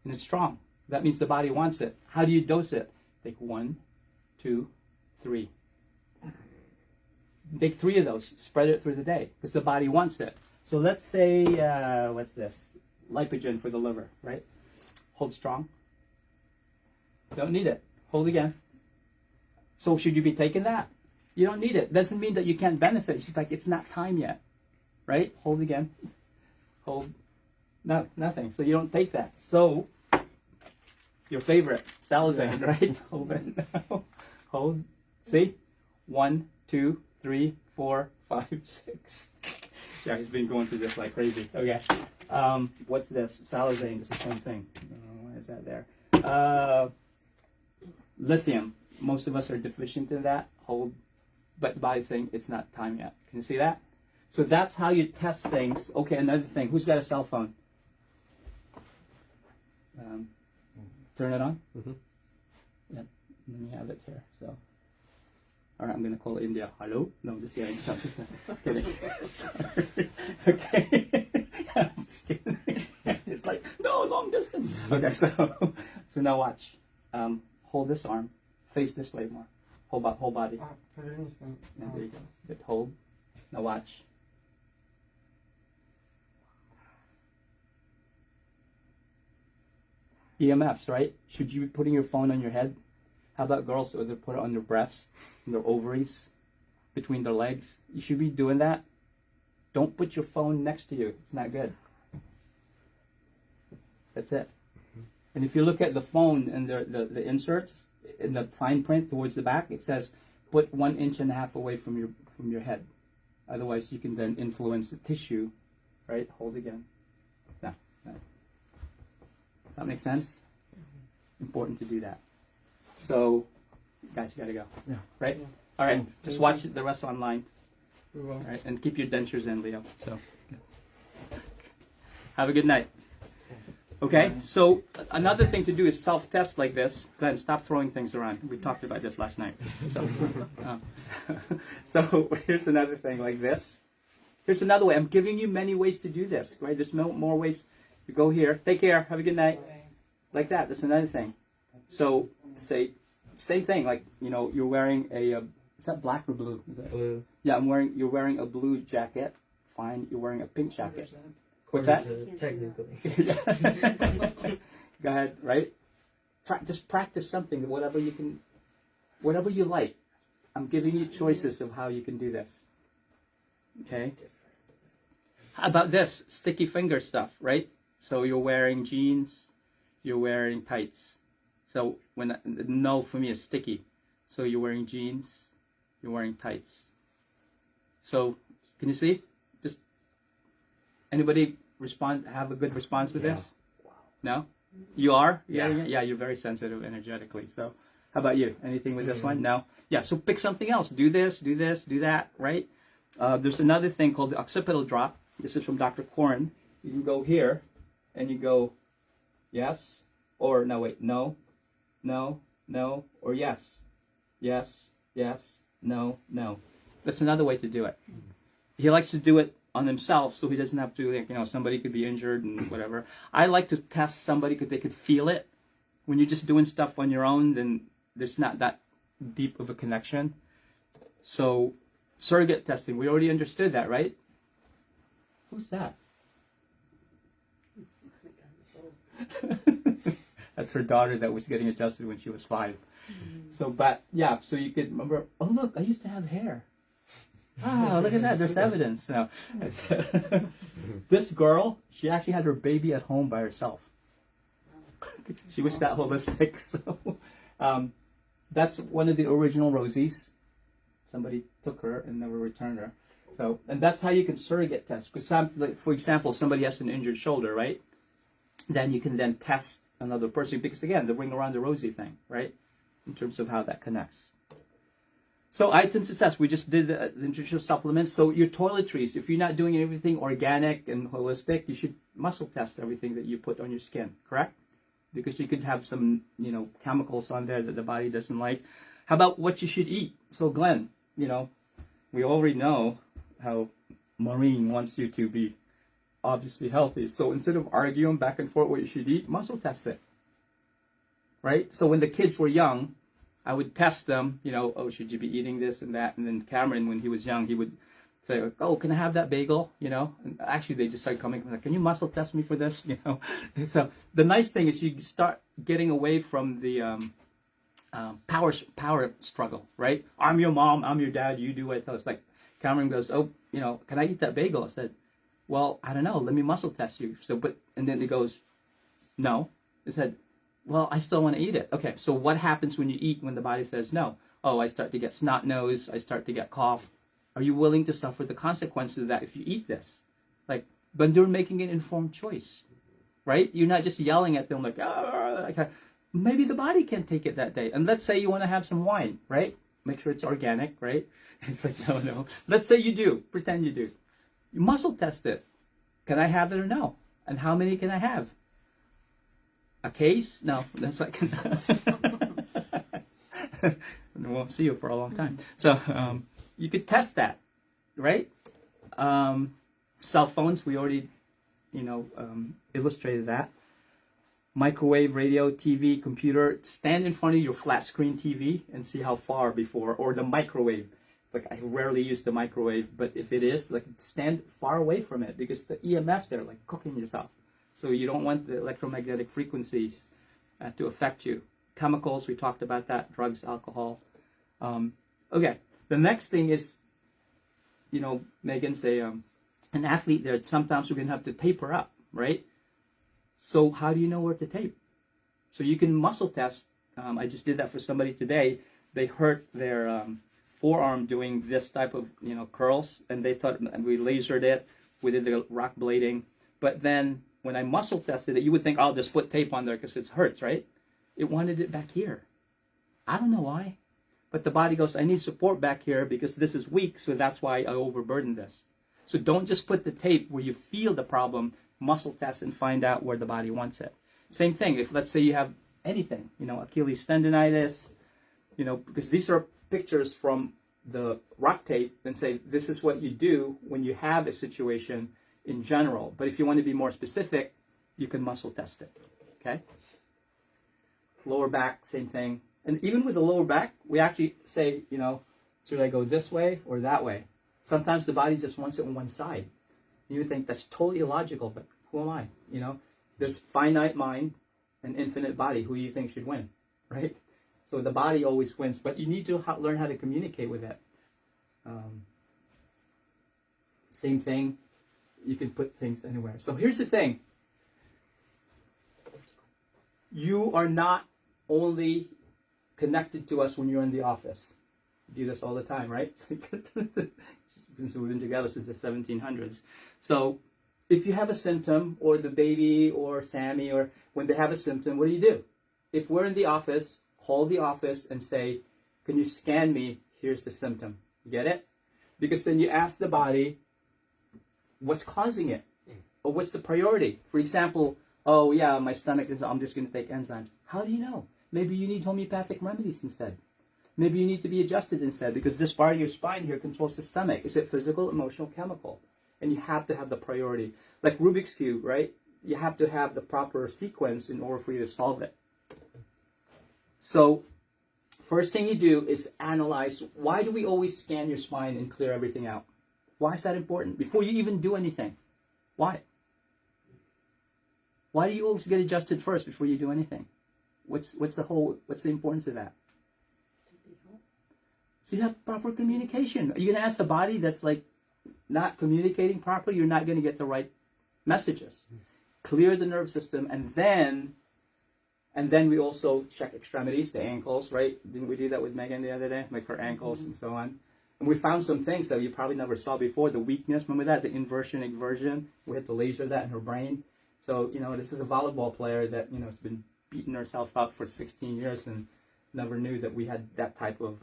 And it's strong. That means the body wants it. How do you dose it? Take 1, 2, 3. Take 3 of those. Spread it through the day because the body wants it. So let's say, what's this? Lipogen for the liver, right? Hold strong. Don't need it. Hold again. So should you be taking that? You don't need it. Doesn't mean that you can't benefit. It's just like it's not time yet, right? Hold again. Hold. No, nothing. So you don't take that. So your favorite, Salazane, right? Hold it now. Hold. See? 1, 2, 3, 4, 5, 6. Yeah, he's been going through this like crazy. Okay. What's this? Salazane. It's the same thing. Why is that there? Lithium. Most of us are deficient in that. Hold. But the body's saying it's not time yet. Can you see that? So that's how you test things. Okay, another thing. Who's got a cell phone? Turn it on. Mhm. Yeah, let me have it here. So, all right, I'm gonna call India. Hello? No, I'm just kidding. No, just kidding. Sorry. Okay. I'm just kidding. It's like no long distance. Okay, so now watch. Hold this arm. Face this way more. Whole body. Повернись там. Yeah, there you go. Good. Hold. Now watch. EMFs, right? Should you be putting your phone on your head? How about girls who put it on their breasts, on their ovaries, between their legs? You should be doing that. Don't put your phone next to you. It's not good. That's it. And if you look at the phone and the inserts in the fine print towards the back, it says put 1.5 inches away from your head. Otherwise, you can then influence the tissue, right? Hold again. No. Does that make sense? Important to do that. So, guys, you gotta go. Yeah. Right? All right. Just watch the rest online. We will. All right, and keep your dentures in, Leo. So, have a good night. Okay, so another thing to do is self-test like this. Glenn, stop throwing things around. We talked about this last night. So here's another thing like this. Here's another way. I'm giving you many ways to do this, right? There's more ways. You go here. Take care. Have a good night. Like that. That's another thing. So say, same thing. Like, you're wearing a, is that black or blue? Is that, Blue. yeah, you're wearing a blue jacket. Fine. You're wearing a pink jacket. What's Or that? is it technically. Go ahead, right? Just practice something, whatever you like. I'm giving you choices of how you can do this. Okay? How about this? Sticky finger stuff, right? So you're wearing jeans, you're wearing tights. So no for me is sticky. So you're wearing jeans, you're wearing tights. So can you see? Just anybody have a good response with this? No? You are? Yeah, you're very sensitive energetically. So how about you? Anything with this one? No? Yeah, so pick something else. Do this, do that, right? There's another thing called the occipital drop. This is from Dr. Korn. You can go here and you go yes, or no, wait, no, or yes. Yes, no. That's another way to do it. He likes to do it on himself so he doesn't have to, somebody could be injured and whatever. I like to test somebody because they could feel it. When you're just doing stuff on your own, then there's not that deep of a connection. So surrogate testing, we already understood that, right? Who's that? That's her daughter that was getting adjusted when she was 5. So, but yeah, so you could remember, oh look, I used to have hair. Ah, look at that, there's evidence. Now, this girl, she actually had her baby at home by herself. She was that holistic. So, that's one of the original Rosies. Somebody took her and never returned her. So, and that's how you can surrogate test. Because, like, for example, somebody has an injured shoulder, right? Then you can then test another person because, again, the ring around the rosy thing, right? In terms of how that connects. So, items to test. We just did the nutritional supplements. So, your toiletries, if you're not doing everything organic and holistic, you should muscle test everything that you put on your skin, correct? Because you could have some, chemicals on there that the body doesn't like. How about what you should eat? So, Glenn, we already know how Maureen wants you to be obviously healthy. So instead of arguing back and forth what you should eat, muscle test it. Right? So when the kids were young, I would test them, oh, should you be eating this and that? And then Cameron, when he was young, he would say, oh, can I have that bagel? And actually they just started coming, like, can you muscle test me for this? So the nice thing is you start getting away from the power struggle, right? I'm your mom, I'm your dad, you do what I tell us. Like Cameron goes, oh, can I eat that bagel? I said, well, I don't know, let me muscle test you. So, and then he goes, no. I said, well, I still want to eat it. Okay, so what happens when you eat when the body says no? Oh, I start to get snot nose, I start to get cough. Are you willing to suffer the consequences of that if you eat this? But you're making an informed choice, right? You're not just yelling at them like, okay. Maybe the body can't take it that day. And let's say you want to have some wine, right? Make sure it's organic, right? It's like, no. Let's say you do. Pretend you do. You muscle test it. Can I have it or no? And how many can I have? A case? No. That's like... I won't see you for a long time. So you could test that, right? Cell phones, we already, illustrated that. Microwave, radio, TV, computer. Stand in front of your flat screen TV and see how far before, or the microwave. Like, I rarely use the microwave, but if it is, stand far away from it because the EMFs there, like cooking yourself. So you don't want the electromagnetic frequencies to affect you. Chemicals, we talked about that. Drugs, alcohol. Okay, the next thing is, Megan's an athlete there. Sometimes we're going to have to tape her up, right? So how do you know where to tape? So you can muscle test. I just did that for somebody today. They hurt their forearm doing this type of curls, and they thought, and we lasered it. We did the rock blading, but then when I muscle tested it, you would think I'll just put tape on there because it hurts, right? It wanted it back here. I don't know why, but the body goes, I need support back here because this is weak, so that's why I overburdened this. So don't just put the tape where you feel the problem. Muscle test and find out where the body wants it. Same thing, if let's say you have anything, Achilles tendonitis, because these are pictures from the rock tape and say this is what you do when you have a situation in general. But if you want to be more specific, you can muscle test it. Okay? Lower back, same thing. And even with the lower back, we actually say, should I go this way or that way? Sometimes the body just wants it on one side. You would think that's totally illogical, but who am I? There's finite mind and infinite body. Who do you think should win, right? So the body always wins, but you need to learn how to communicate with it. Same thing, you can put things anywhere. So here's the thing. You are not only connected to us when you're in the office. You do this all the time, right? Since we've been together since the 1700s. So if you have a symptom, or the baby or Sammy, or when they have a symptom, what do? If we're in the office, call the office and say, can you scan me? Here's the symptom. You get it? Because then you ask the body, what's causing it? Or what's the priority? For example, oh yeah, my stomach is, I'm just going to take enzymes. How do you know? Maybe you need homeopathic remedies instead. Maybe you need to be adjusted instead, because this part of your spine here controls the stomach. Is it physical, emotional, chemical? And you have to have the priority. Like Rubik's Cube, right? You have to have the proper sequence in order for you to solve it. So, first thing you do is analyze, why do we always scan your spine and clear everything out? Why is that important? Before you even do anything. Why? Why do you always get adjusted first before you do anything? What's the importance of that? So you have proper communication. Are you going to ask the body that's like not communicating properly? You're not going to get the right messages. Clear the nerve system, and then we also check extremities, the ankles, right? Didn't we do that with Megan the other day? Like her ankles and so on. And we found some things that you probably never saw before. The weakness, remember that? The inversion, exversion. We had to laser that in her brain. So, this is a volleyball player that, has been beating herself up for 16 years and never knew that we had that type of,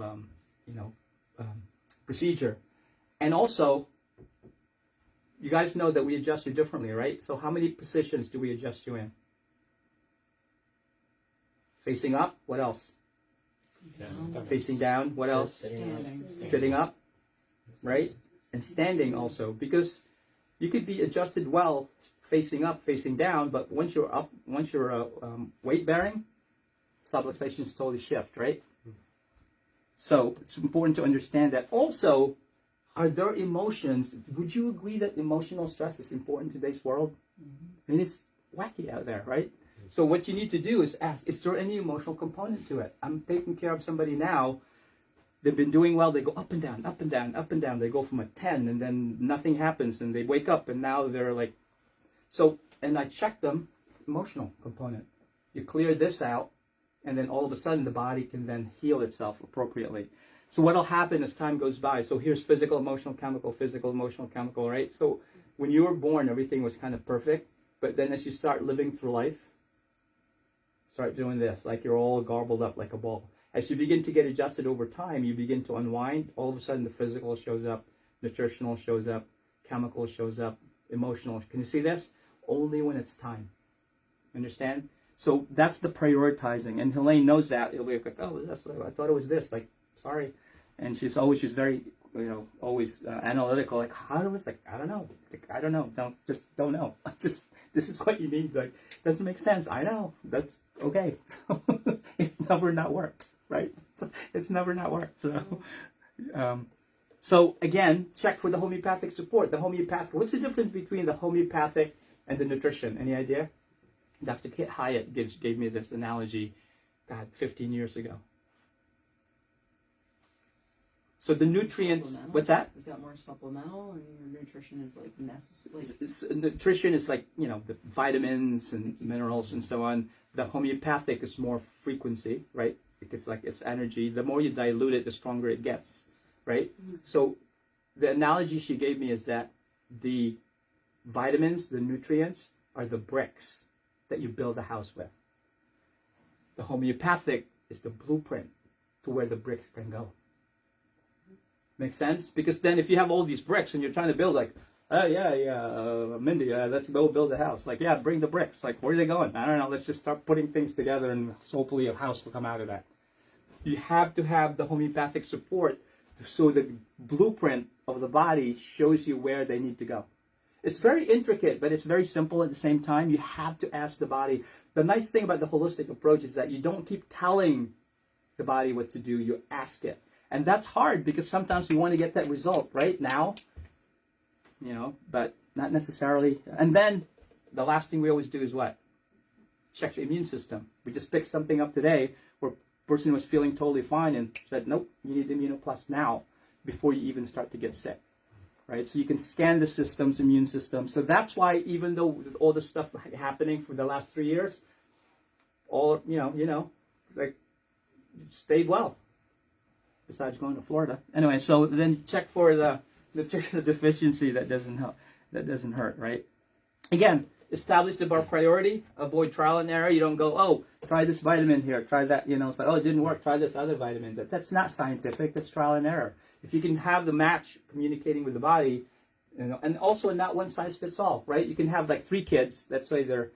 procedure. And also, you guys know that we adjust you differently, right? So how many positions do we adjust you in? Facing up, what else? Facing down, what else? Sitting up, right? And standing also, because you could be adjusted well facing up, facing down, but once you're up, once you're weight bearing, subluxations totally shift, right? So it's important to understand that. Also, are there emotions? Would you agree that emotional stress is important in today's world? I mean, it's wacky out there, right? So what you need to do is ask, is there any emotional component to it? I'm taking care of somebody now. They've been doing well. They go up and down, up and down, up and down. They go from a 10 and then nothing happens and they wake up and now they're like, so, and I check them, emotional component. You clear this out and then all of a sudden the body can then heal itself appropriately. So what'll happen as time goes by, so here's physical, emotional, chemical, right? So when you were born, everything was kind of perfect. But then as you start living through life, start doing this, like you're all garbled up like a ball. As you begin to get adjusted over time, you begin to unwind. All of a sudden, the physical shows up, nutritional shows up, chemical shows up, emotional. Can you see this? Only when it's time. Understand? So that's the prioritizing. And Helene knows that. It'll be like, oh, that's what I thought it was this. Like, sorry. And she's very, always analytical. Like, how do it's like, I don't know. Like, I don't know. Don't know. This is what you need. Like, doesn't make sense. I know. That's okay. So it's never not worked, right? So it's never not worked. So again, check for the homeopathic support. What's the difference between the homeopathic and the nutrition? Any idea? Dr. Kit Hyatt gave me this analogy, 15 years ago. So the nutrients, what's that? Is that more supplemental, and your nutrition is like necessary? Nutrition is like, the vitamins and minerals and so on. The homeopathic is more frequency, right? Because like it's energy. The more you dilute it, the stronger it gets, right? Mm-hmm. So the analogy she gave me is that the vitamins, the nutrients, are the bricks that you build a house with. The homeopathic is the blueprint to where the bricks can go. Make sense? Because then if you have all these bricks and you're trying to build like, Mindy, let's go build a house. Like, yeah, bring the bricks. Like, where are they going? I don't know. Let's just start putting things together and hopefully a house will come out of that. You have to have the homeopathic support so the blueprint of the body shows you where they need to go. It's very intricate, but it's very simple at the same time. You have to ask the body. The nice thing about the holistic approach is that you don't keep telling the body what to do. You ask it. And that's hard because sometimes we want to get that result right now, but not necessarily. And then the last thing we always do is what? Check the immune system. We just picked something up today. We're person was feeling totally fine and said, nope, you need Immunoplus now before you even start to get sick, right? So you can scan the system's immune system. So that's why even though all this stuff happening for the last 3 years, all, like, stayed well, besides going to Florida. Anyway, so then check for the deficiency that doesn't help, that doesn't hurt, right? Again, establish the bar priority, avoid trial and error. You don't go, oh, try this vitamin here, try that, it's like, oh, it didn't work, try this other vitamin. That's not scientific, that's trial and error. If you can have the match communicating with the body, and also not one size fits all, right? You can have like 3 kids, let's say they're,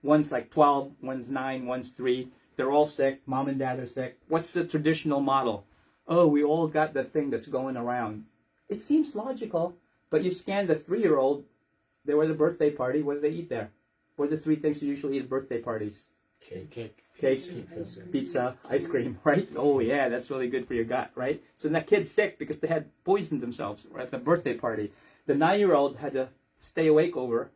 one's like 12, one's 9, one's 3, they're all sick, mom and dad are sick. What's the traditional model? Oh, we all got the thing that's going around. It seems logical, but you scan the 3-year-old, they were at a birthday party, what do they eat there? What are the 3 things you usually eat at birthday parties? Cake. Pizza, ice cream, right? Oh yeah, that's really good for your gut, right? So that kid's sick because they had poisoned themselves at the birthday party. The 9-year-old had to stay awake over.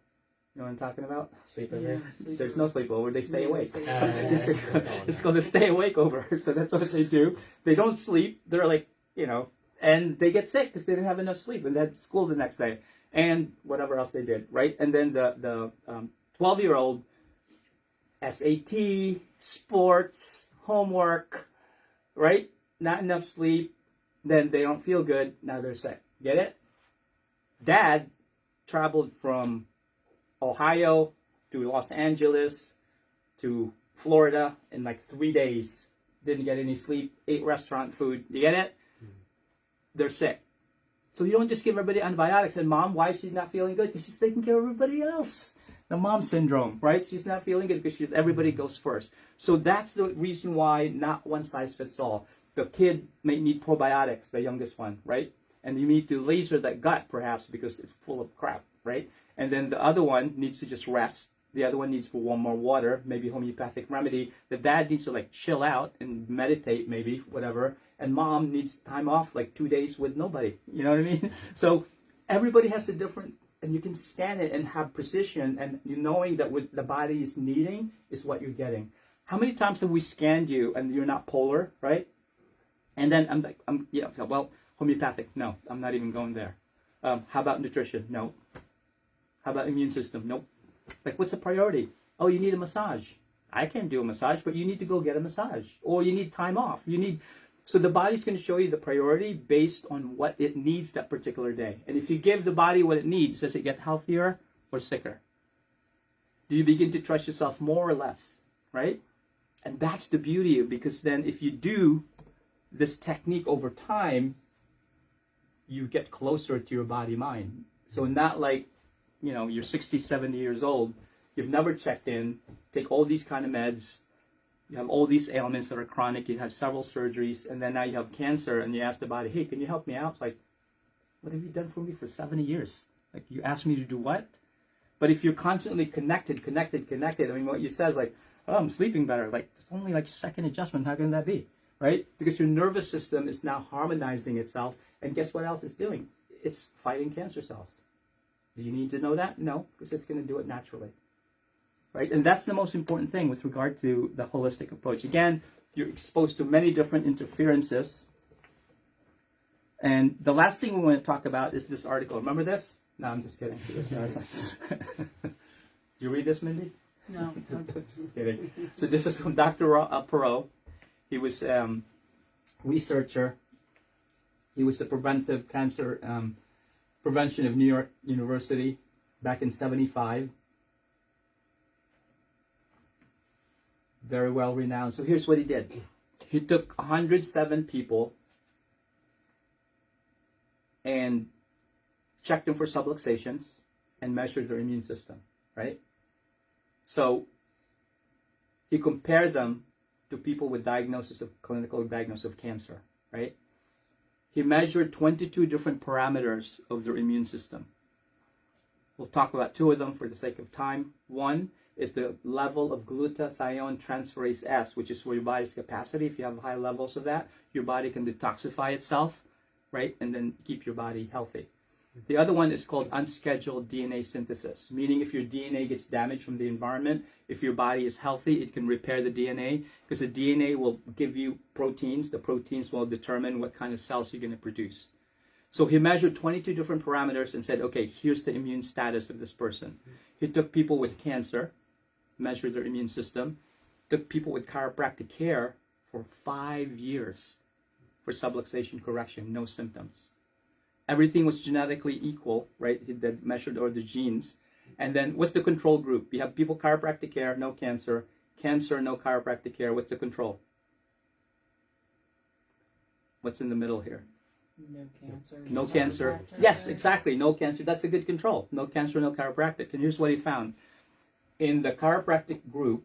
You know what I'm talking about? Sleepover. There's no sleepover, they stay awake. yeah. It's called a stay awake over. So that's what they do. They don't sleep. They're like, and they get sick because they didn't have enough sleep and they had school the next day and whatever else they did, right? And then the 12-year-old, SAT, sports, homework, right? Not enough sleep. Then they don't feel good. Now they're sick. Get it? Dad traveled from Ohio to Los Angeles to Florida in like 3 days. Didn't get any sleep. Ate restaurant food. You get it? They're sick. So you don't just give everybody antibiotics. And mom, why is she not feeling good? Because she's taking care of everybody else. The mom syndrome, right? She's not feeling good because everybody goes first. So that's the reason why not one size fits all. The kid may need probiotics, the youngest one, right? And you need to laser that gut perhaps because it's full of crap, right? And then the other one needs to just rest. The other one needs one more water, maybe homeopathic remedy. The dad needs to like chill out and meditate, maybe, whatever. And mom needs time off, like 2 days with nobody. You know what I mean? So everybody has a different, and you can scan it and have precision, and you knowing that what the body is needing is what you're getting. How many times have we scanned you and you're not polar, right? And then I'm like, well, homeopathic, no, I'm not even going there. How about nutrition? No. How about immune system? Nope. Like, what's the priority? Oh, you need a massage. I can't do a massage, but you need to go get a massage. Or you need time off. So the body's going to show you the priority based on what it needs that particular day. And if you give the body what it needs, does it get healthier or sicker? Do you begin to trust yourself more or less? Right? And that's the beauty of it, because then if you do this technique over time, you get closer to your body-mind. So not like, you're 60, 70 years old, you've never checked in, take all these kind of meds, you have all these ailments that are chronic, you have several surgeries, and then now you have cancer, and you ask the body, hey, can you help me out? It's like, what have you done for me for 70 years? Like, you asked me to do what? But if you're constantly connected, I mean, what you said is like, oh, I'm sleeping better. Like, it's only like a second adjustment. How can that be? Right? Because your nervous system is now harmonizing itself, and guess what else it's doing? It's fighting cancer cells. Do you need to know that? No, because it's going to do it naturally. Right? And that's the most important thing with regard to the holistic approach. Again, you're exposed to many different interferences. And the last thing we want to talk about is this article. Remember this? No, I'm just kidding. Did you read this, Mindy? No. Just kidding. So this is from Dr. Perot. He was researcher. He was the preventive cancer prevention of New York University back in '75. Very well renowned. So here's what he did. He took 107 people and checked them for subluxations and measured their immune system, right? So he compared them to people with clinical diagnosis of cancer, right? He measured 22 different parameters of their immune system. We'll talk about 2 of them for the sake of time. One is the level of glutathione transferase S, which is for your body's capacity. If you have high levels of that, your body can detoxify itself, right? And then keep your body healthy. The other one is called unscheduled DNA synthesis, meaning if your DNA gets damaged from the environment, if your body is healthy, it can repair the DNA because the DNA will give you proteins. The proteins will determine what kind of cells you're going to produce. So he measured 22 different parameters and said, okay, here's the immune status of this person. He took people with cancer, measured their immune system, took people with chiropractic care for 5 years for subluxation correction, no symptoms. Everything was genetically equal, right? He did measured all the genes. And then what's the control group? You have people chiropractic care, no cancer. Cancer, no chiropractic care. What's the control? What's in the middle here? No cancer. No cancer. Yes, exactly. No cancer. That's a good control. No cancer, no chiropractic. And here's what he found. In the chiropractic group,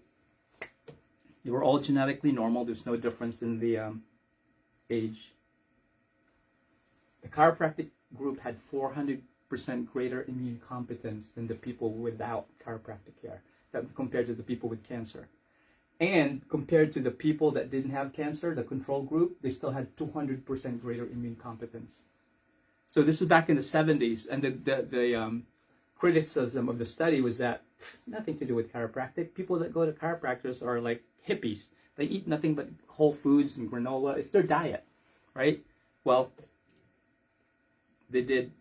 they were all genetically normal. There's no difference in the age. The chiropractic group had 400% greater immune competence than the people without chiropractic care, compared to the people with cancer. And compared to the people that didn't have cancer, the control group, they still had 200% greater immune competence. So this was back in the 70s, and the criticism of the study was that nothing to do with chiropractic. People that go to chiropractors are like hippies. They eat nothing but whole foods and granola. It's their diet, right? Well, they did.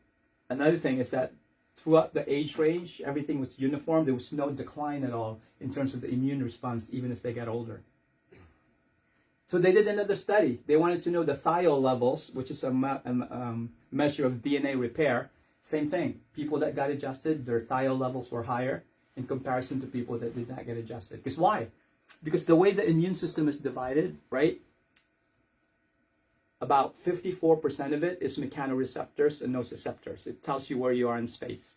Another thing is that throughout the age range, everything was uniform. There was no decline at all in terms of the immune response, even as they got older. So they did another study. They wanted to know the thiol levels, which is a measure of DNA repair. Same thing. People that got adjusted, their thiol levels were higher in comparison to people that did not get adjusted. Because why? Because the way the immune system is divided, right? About 54% of it is mechanoreceptors and nociceptors. It tells you where you are in space.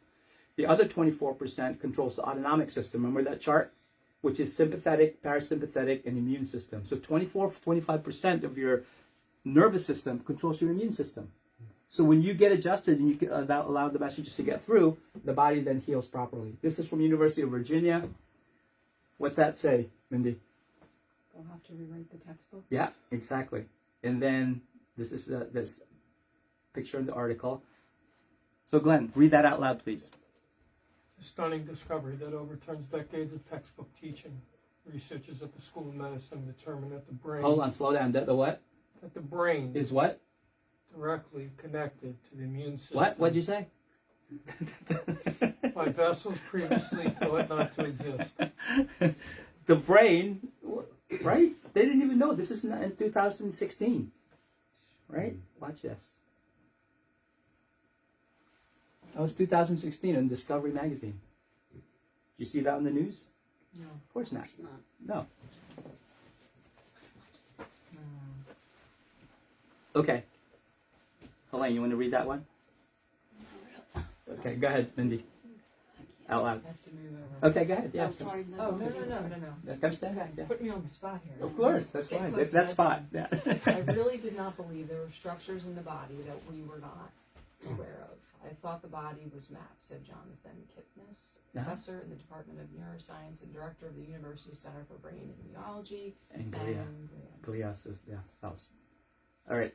The other 24% controls the autonomic system. Remember that chart? Which is sympathetic, parasympathetic, and immune system. So 25% of your nervous system controls your immune system. So when you get adjusted and you allow the messages to get through, the body then heals properly. This is from University of Virginia. What's that say, Mindy? They'll have to rewrite the textbook. Yeah, exactly. And then this is this picture in the article. So Glenn, read that out loud, please. A stunning discovery that overturns decades of textbook teaching. Researchers at the School of Medicine determined that the brain... Hold on, slow down. The what? That the brain Is what? directly connected to the immune system. What? What'd you say? By vessels previously thought not to exist. The brain, right? They didn't even know. This is in 2016. Right? Watch this. That was 2016 in Discovery Magazine. Did you see that on the news? No. Of course not. No. Okay. Helene, you want to read that one? Okay, go ahead, Mindy. Out loud. I have to move over. Okay, go ahead. Yeah. Oh, sorry, Oh, no. no. Come stand. Okay, Yeah. put me on the spot here. Of course, that's Stay fine. close to That my spot. phone. Yeah. I really did not believe there were structures in the body that we were not aware of. I thought the body was mapped, said Jonathan Kipnis, professor in the Department of Neuroscience and director of the University Center for Brain Immunology And and glia is cells. All right.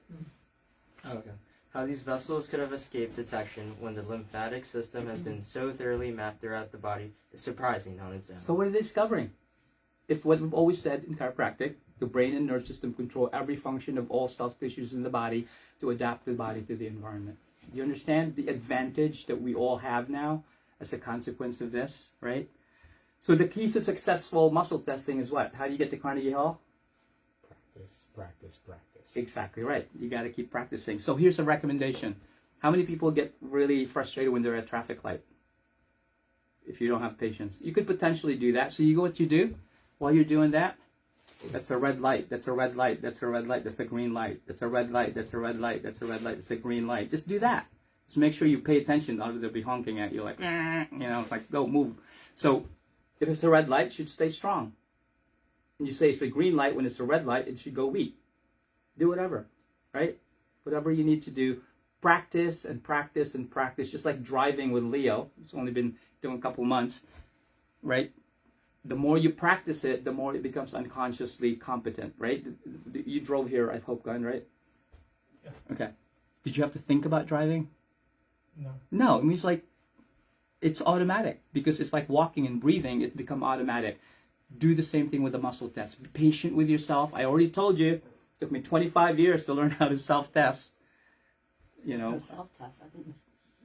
Oh, okay. How these vessels could have escaped detection when the lymphatic system has been so thoroughly mapped throughout the body is surprising on its own. So what are they discovering? If what we've always said in chiropractic, the brain and nerve system control every function of all cells, tissues in the body to adapt the body to the environment. You understand the advantage that we all have now as a consequence of this, right? So the keys to successful muscle testing is what? How do you get to Carnegie Hall? Practice. Exactly right. You got to keep practicing. So here's a recommendation. How many people get really frustrated when they're at a traffic light? If you don't have patience. You could potentially do that. So you go what you do while you're doing that. That's a red light. That's a red light. That's a red light. That's a green light. That's a red light. That's a red light. That's a red light. That's a green light. Just do that. Just make sure you pay attention. Otherwise they'll be honking at you like, it's like, go move. So if it's a red light, it should stay strong. And you say it's a green light when it's a red light, it should go weak. Do whatever, right? Whatever you need to do. Practice and practice and practice. Just like driving with Leo. It's only been doing a couple months, right? The more you practice it, the more it becomes unconsciously competent, right? You drove here, I hope, Glenn, right? Yeah. Okay. Did you have to think about driving? No. No, it means like it's automatic because it's like walking and breathing. It become automatic. Do the same thing with the muscle test. Be patient with yourself. I already told you. It took me 25 years to learn how to self-test. You know. Self-test. I didn't.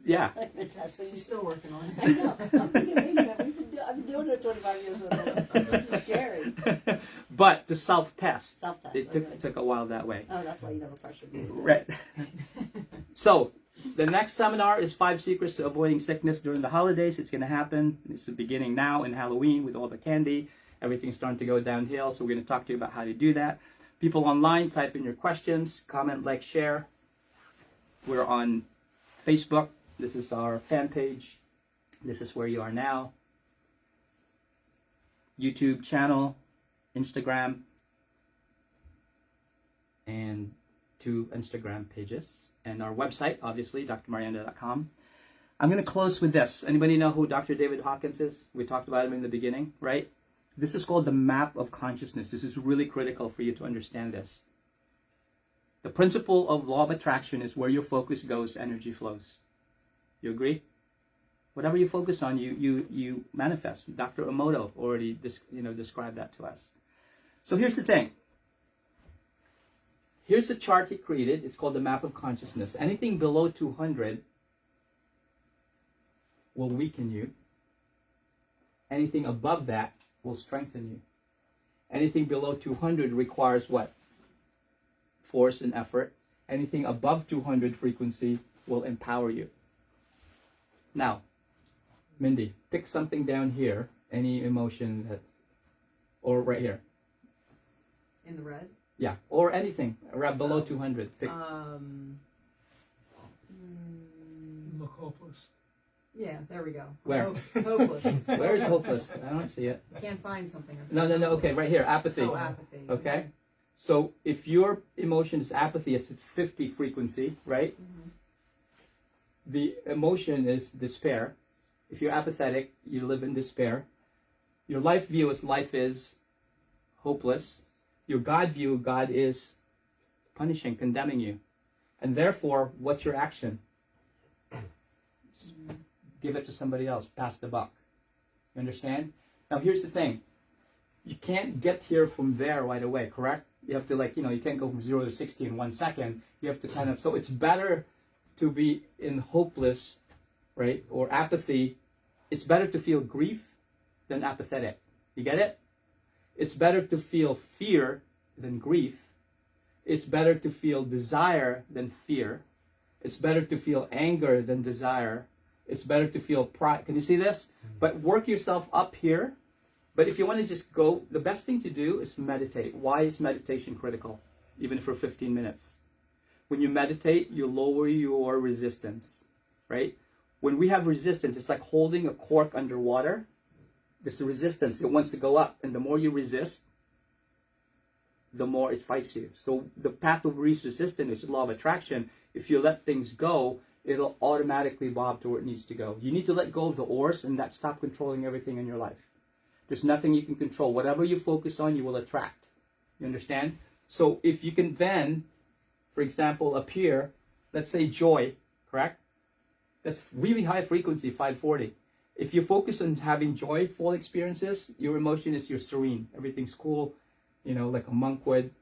Yeah. She's still working on I it. know. I'm thinking maybe I've been doing it 25 years old. This is scary. But to self-test, Self-test. it took a while that way. Oh, that's why you never pressured me. Right. So, the next seminar is 5 Secrets to Avoiding Sickness During the Holidays. It's going to happen. It's the beginning now in Halloween with all the candy. Everything's starting to go downhill, so we're going to talk to you about how to do that. People online, type in your questions, comment, like, share. We're on Facebook. This is our fan page. This is where you are now. YouTube channel, Instagram, and 2 Instagram pages. And our website, obviously, drmarianda.com. I'm going to close with this. Anybody know who Dr. David Hawkins is? We talked about him in the beginning, right? This is called the map of consciousness. This is really critical for you to understand this. The principle of law of attraction is where your focus goes, energy flows. You agree? Whatever you focus on, you manifest. Dr. Emoto already described that to us. So here's the thing. Here's the chart he created. It's called the map of consciousness. Anything below 200 will weaken you. Anything above that will strengthen you. Anything below 200 requires what? Force and effort. Anything above 200 frequency will empower you. Now, Mindy, pick something down here. Any emotion that's, or right here. In the red? Yeah, or anything right below 200. Pick. Look hopeless. Yeah, there we go. Where? Hopeless. Where is hopeless? I don't see it. Can't find something. No. Okay, right here, apathy. Oh, apathy. Okay? So if your emotion is apathy, it's at 50 frequency, right? Mm-hmm. The emotion is despair. If you're apathetic, you live in despair. Your life view is life is hopeless. Your God view, God is punishing, condemning you. And therefore, what's your action? Just give it to somebody else. Pass the buck. You understand? Now, here's the thing. You can't get here from there right away, correct? You have to you can't go from 0 to 60 in 1 second. You have to so it's better to be in hopeless, right, or apathy. It's better to feel grief than apathetic. You get it? It's better to feel fear than grief. It's better to feel desire than fear. It's better to feel anger than desire. It's better to feel pride. Can you see this? But work yourself up here. But if you want to just go, the best thing to do is meditate. Why is meditation critical? Even for 15 minutes. When you meditate, you lower your resistance, right? When we have resistance, it's like holding a cork underwater. This resistance, it wants to go up. And the more you resist, the more it fights you. So the path of least resistance is the law of attraction. If you let things go, it'll automatically bob to where it needs to go. You need to let go of the oars and that stop controlling everything in your life. There's nothing you can control. Whatever you focus on, you will attract. You understand? So if you can then, for example, up here, let's say joy, correct? That's really high frequency, 540. If you focus on having joyful experiences, your emotion is you're serene. Everything's cool, like a monk would.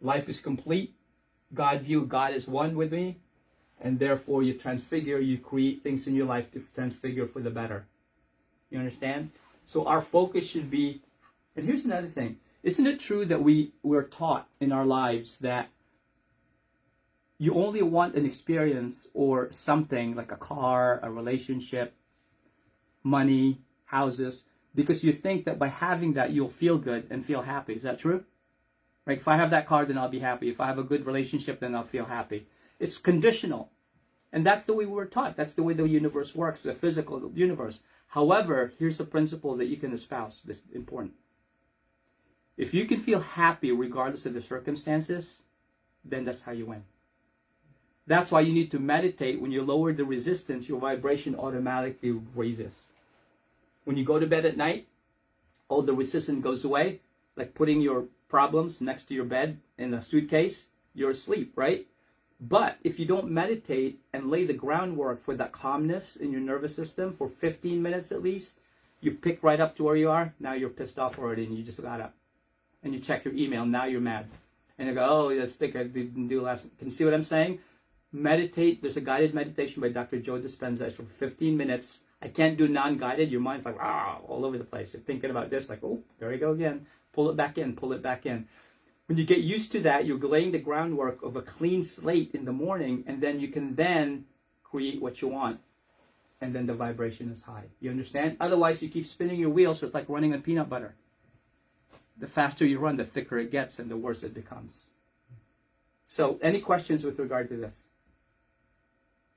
Life is complete. God view, God is one with me. And therefore you transfigure, you create things in your life to transfigure for the better. You understand? So our focus should be, and here's another thing. Isn't it true that we're taught in our lives that you only want an experience or something like a car, a relationship, money, houses, because you think that by having that you'll feel good and feel happy. Is that true? Like if I have that car, then I'll be happy. If I have a good relationship, then I'll feel happy. It's conditional. And that's the way we're taught. That's the way the universe works, the physical universe. However, here's a principle that you can espouse. This is important. If you can feel happy regardless of the circumstances, then that's how you win. That's why you need to meditate. When you lower the resistance, your vibration automatically raises. When you go to bed at night, all the resistance goes away. Like putting your problems next to your bed in a suitcase, you're asleep, right? But if you don't meditate and lay the groundwork for that calmness in your nervous system for 15 minutes at least, you pick right up to where you are, now you're pissed off already and you just got up. And you check your email, now you're mad. And you go, oh, let's think I didn't do last. Can you see what I'm saying? Meditate. There's a guided meditation by Dr. Joe Dispenza. It's for 15 minutes. I can't do non-guided. Your mind's like, all over the place. You're thinking about this, like, oh, there you go again. Pull it back in, pull it back in. When you get used to that, you're laying the groundwork of a clean slate in the morning, and then you can then create what you want. And then the vibration is high. You understand? Otherwise, you keep spinning your wheels. It's like running on peanut butter. The faster you run, the thicker it gets, and the worse it becomes. So, any questions with regard to this?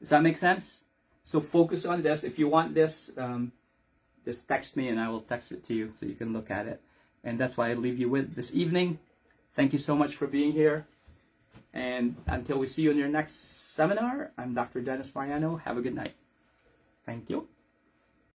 Does that make sense? So focus on this. If you want this, just text me and I will text it to you so you can look at it. And that's why I leave you with this evening. Thank you so much for being here. And until we see you in your next seminar, I'm Dr. Dennis Mariano. Have a good night. Thank you.